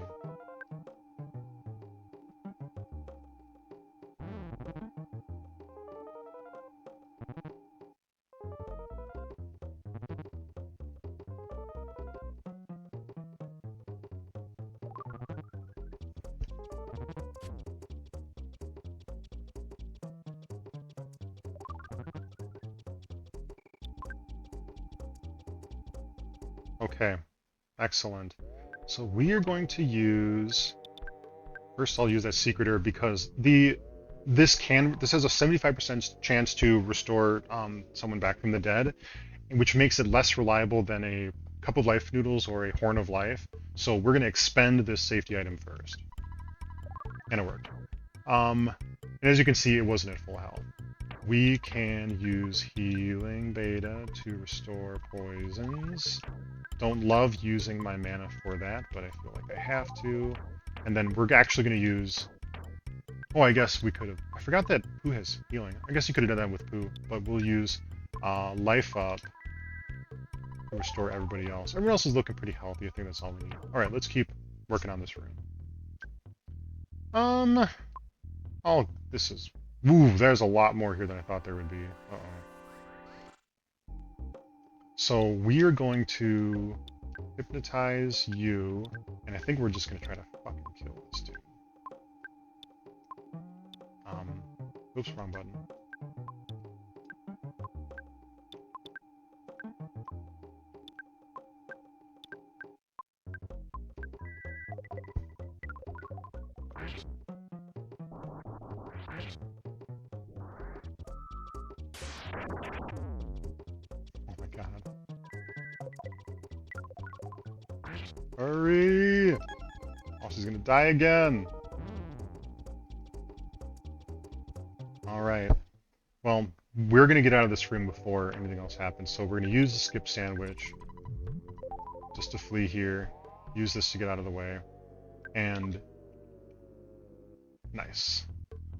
Okay, excellent. So we are going to use... First I'll use that secret herb because this has a 75% chance to restore someone back from the dead, which makes it less reliable than a cup of life noodles or a horn of life. So we're going to expend this safety item first. And it worked. And as you can see, it wasn't at full health. We can use healing beta to restore poisons. Don't love using my mana for that, but I feel like I have to. And then we're actually going to use... Oh, I guess we could have... I forgot that Pooh has healing. I guess you could have done that with Pooh, but we'll use Life Up to restore everybody else. Everyone else is looking pretty healthy. I think that's all we need. Alright, let's keep working on this room. Oh, this is... Woo, there's a lot more here than I thought there would be. Uh-oh. So we are going to hypnotize you, and I think we're just going to try to fucking kill this dude. Oops, wrong button. Oh my god. Hurry! Oh, she's gonna die again! Alright. Well, we're gonna get out of this room before anything else happens, so we're gonna use the skip sandwich just to flee here. Use this to get out of the way. And... nice.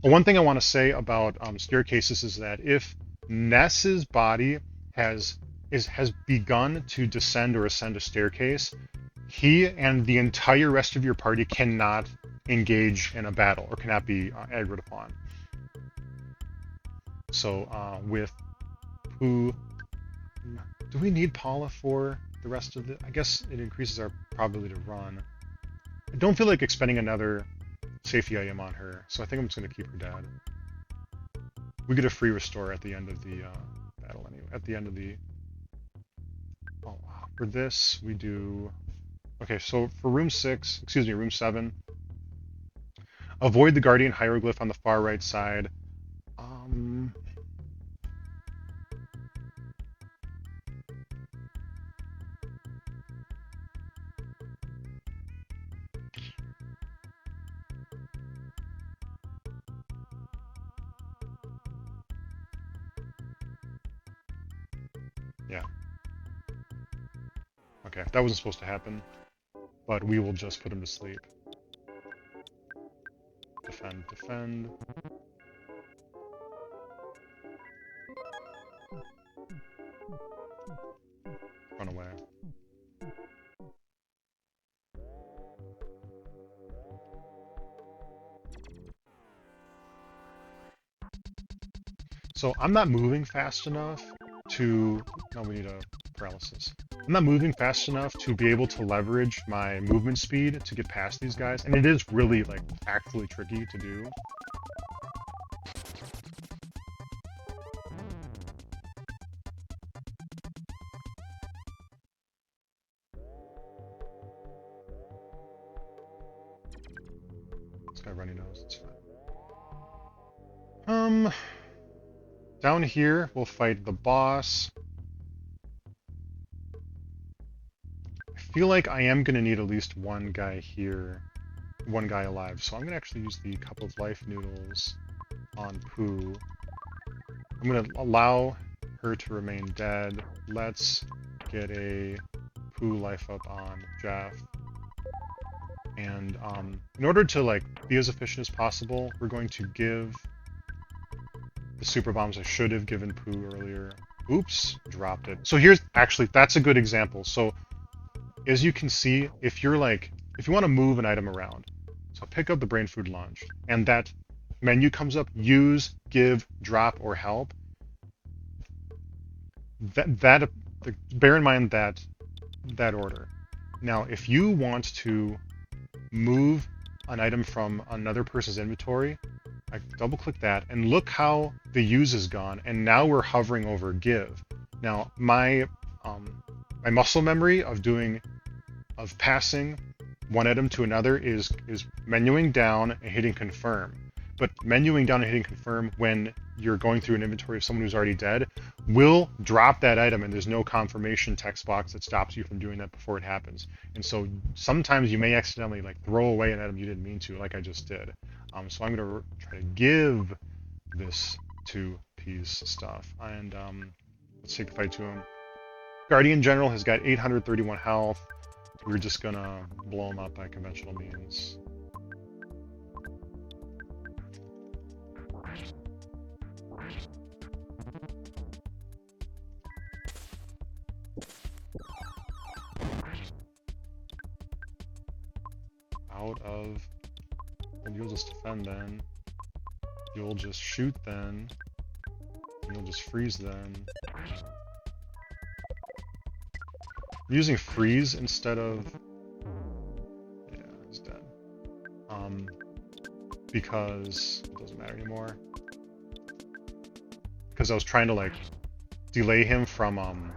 Well, one thing I want to say about staircases is that if Ness's body has begun to descend or ascend a staircase, he and the entire rest of your party cannot engage in a battle or cannot be aggroed upon. So with Pooh, do we need Paula for the rest of the? I guess it increases our probability to run. I don't feel like expending another safety item on her, so I think I'm just going to keep her dead. We get a free restore at the end of the battle anyway. At the end of the... Oh, for this, we do... Okay, so for room 7, avoid the Guardian Hieroglyph on the far right side. Yeah. Okay, that wasn't supposed to happen, but we will just put him to sleep. Defend, defend. Run away. So I'm not moving fast enough to... No, we need a paralysis. I'm not moving fast enough to be able to leverage my movement speed to get past these guys, and it is really, like, actually tricky to do. This guy runny nose, it's fine. Down here, we'll fight the boss. I feel like I am going to need at least one guy here, one guy alive. So I'm going to actually use the Cup of Life noodles on Pooh. I'm going to allow her to remain dead. Let's get a Pooh life up on Jeff. And in order to like be as efficient as possible, we're going to give the super bombs I should have given Pooh earlier. Oops, dropped it. So here's actually, that's a good example. So as you can see, if you want to move an item around, so pick up the brain food launch, and that menu comes up, use, give, drop, or help. Bear in mind that order. Now, if you want to move an item from another person's inventory, I double click that, and look how the use is gone, and now we're hovering over give. Now, my muscle memory of passing one item to another is menuing down and hitting confirm. But menuing down and hitting confirm when you're going through an inventory of someone who's already dead will drop that item, and there's no confirmation text box that stops you from doing that before it happens. And so sometimes you may accidentally like throw away an item you didn't mean to, like I just did. So I'm going to try to give this to PvP's stuff. And let's take the fight to him. Guardian General has got 831 health. We're just gonna blow him up by conventional means. Out of... Well, you'll just defend then. You'll just shoot then. You'll just freeze then. I'm using freeze instead of... Yeah, he's dead. Because it doesn't matter anymore. Because I was trying to like delay him from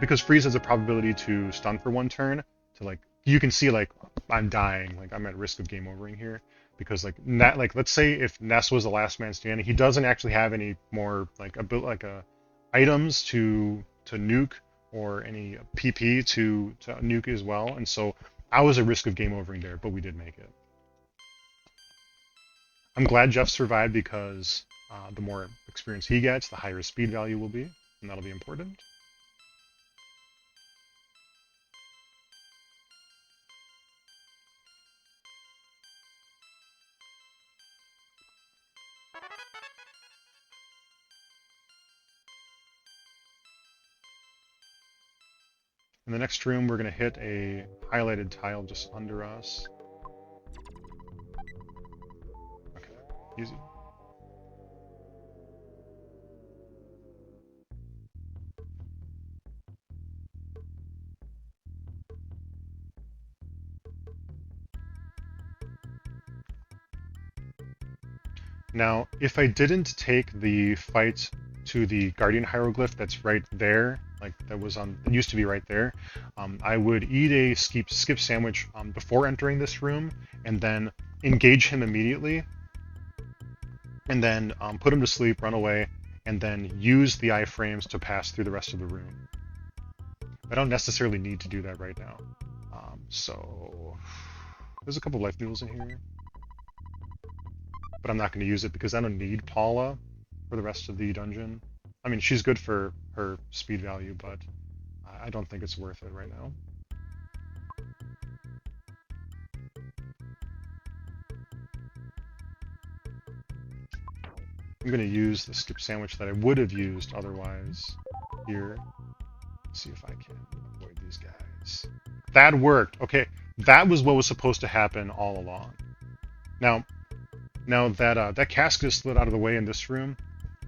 because freeze has a probability to stun for 1 turn. To like you can see like I'm dying, like I'm at risk of game overing here. Because like let's say if Ness was the last man standing, he doesn't actually have any more like items to nuke or any PP to nuke as well, and so I was at risk of game overing there, but we did make it. I'm glad Jeff survived because the more experience he gets, the higher his speed value will be, and that'll be important. In the next room, we're going to hit a highlighted tile just under us. Okay, easy. Now, if I didn't take the fight to the Guardian hieroglyph that's right there, like that used to be right there, I would eat a skip sandwich before entering this room, and then engage him immediately, and then put him to sleep, run away, and then use the iframes to pass through the rest of the room. I don't necessarily need to do that right now. So there's a couple of life noodles in here, but I'm not going to use it because I don't need Paula for the rest of the dungeon. I mean, she's good for her speed value, but I don't think it's worth it right now. I'm going to use the skip sandwich that I would have used otherwise here. Let's see if I can avoid these guys. That worked. Okay, that was what was supposed to happen all along. Now that that casket is slid out of the way in this room,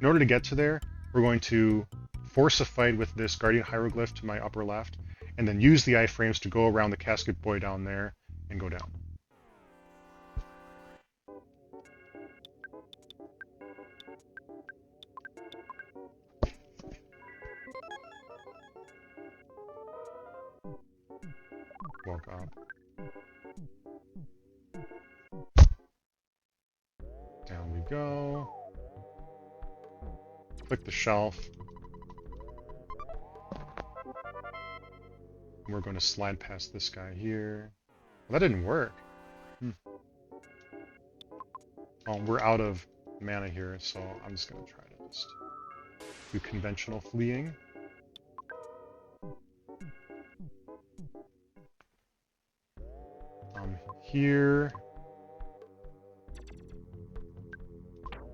in order to get to there, we're going to force a fight with this Guardian hieroglyph to my upper left, and then use the iframes to go around the casket boy down there and go down. Walk up. Down we go. Click the shelf. We're going to slide past this guy here. Well, that didn't work. Oh, we're out of mana here, so I'm just going to try to just do conventional fleeing. Here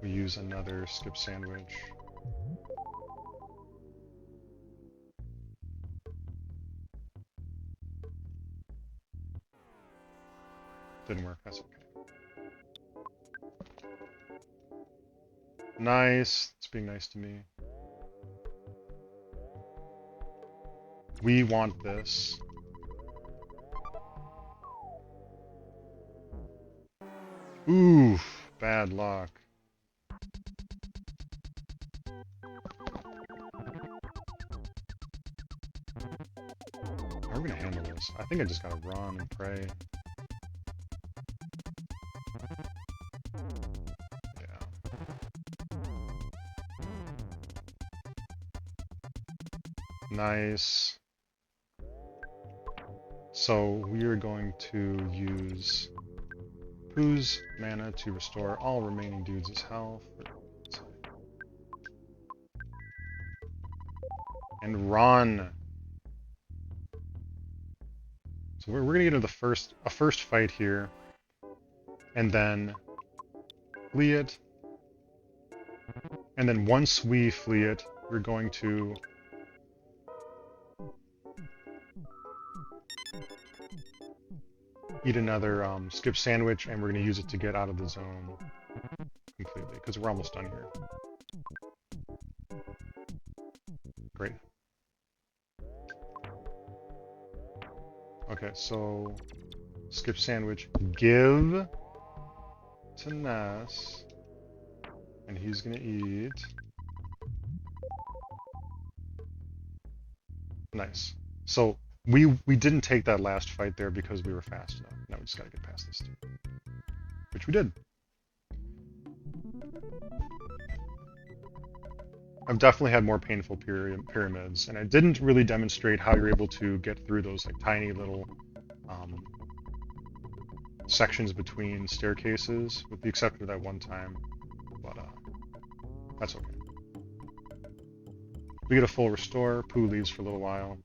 we use another skip sandwich. Didn't work, that's okay. Nice, it's being nice to me. We want this. Oof, bad luck. How are we gonna handle this? I think I just gotta run and pray. Yeah. Nice. So we are going to use Pooh's mana to restore all remaining dudes' health. and run. So we're gonna get into a first fight here, and then flee it. And then once we flee it, we're going to eat another skip sandwich, and we're going to use it to get out of the zone completely, because we're almost done here. Great. Okay, so skip sandwich, give to Ness, and he's going to eat. Nice. So we didn't take that last fight there because we were fast enough. Now we just gotta get past this too. Which we did. I've definitely had more painful pyramids, and I didn't really demonstrate how you're able to get through those like tiny little sections between staircases, with the exception of that one time. But that's okay. We get a full restore. Pooh leaves for a little while.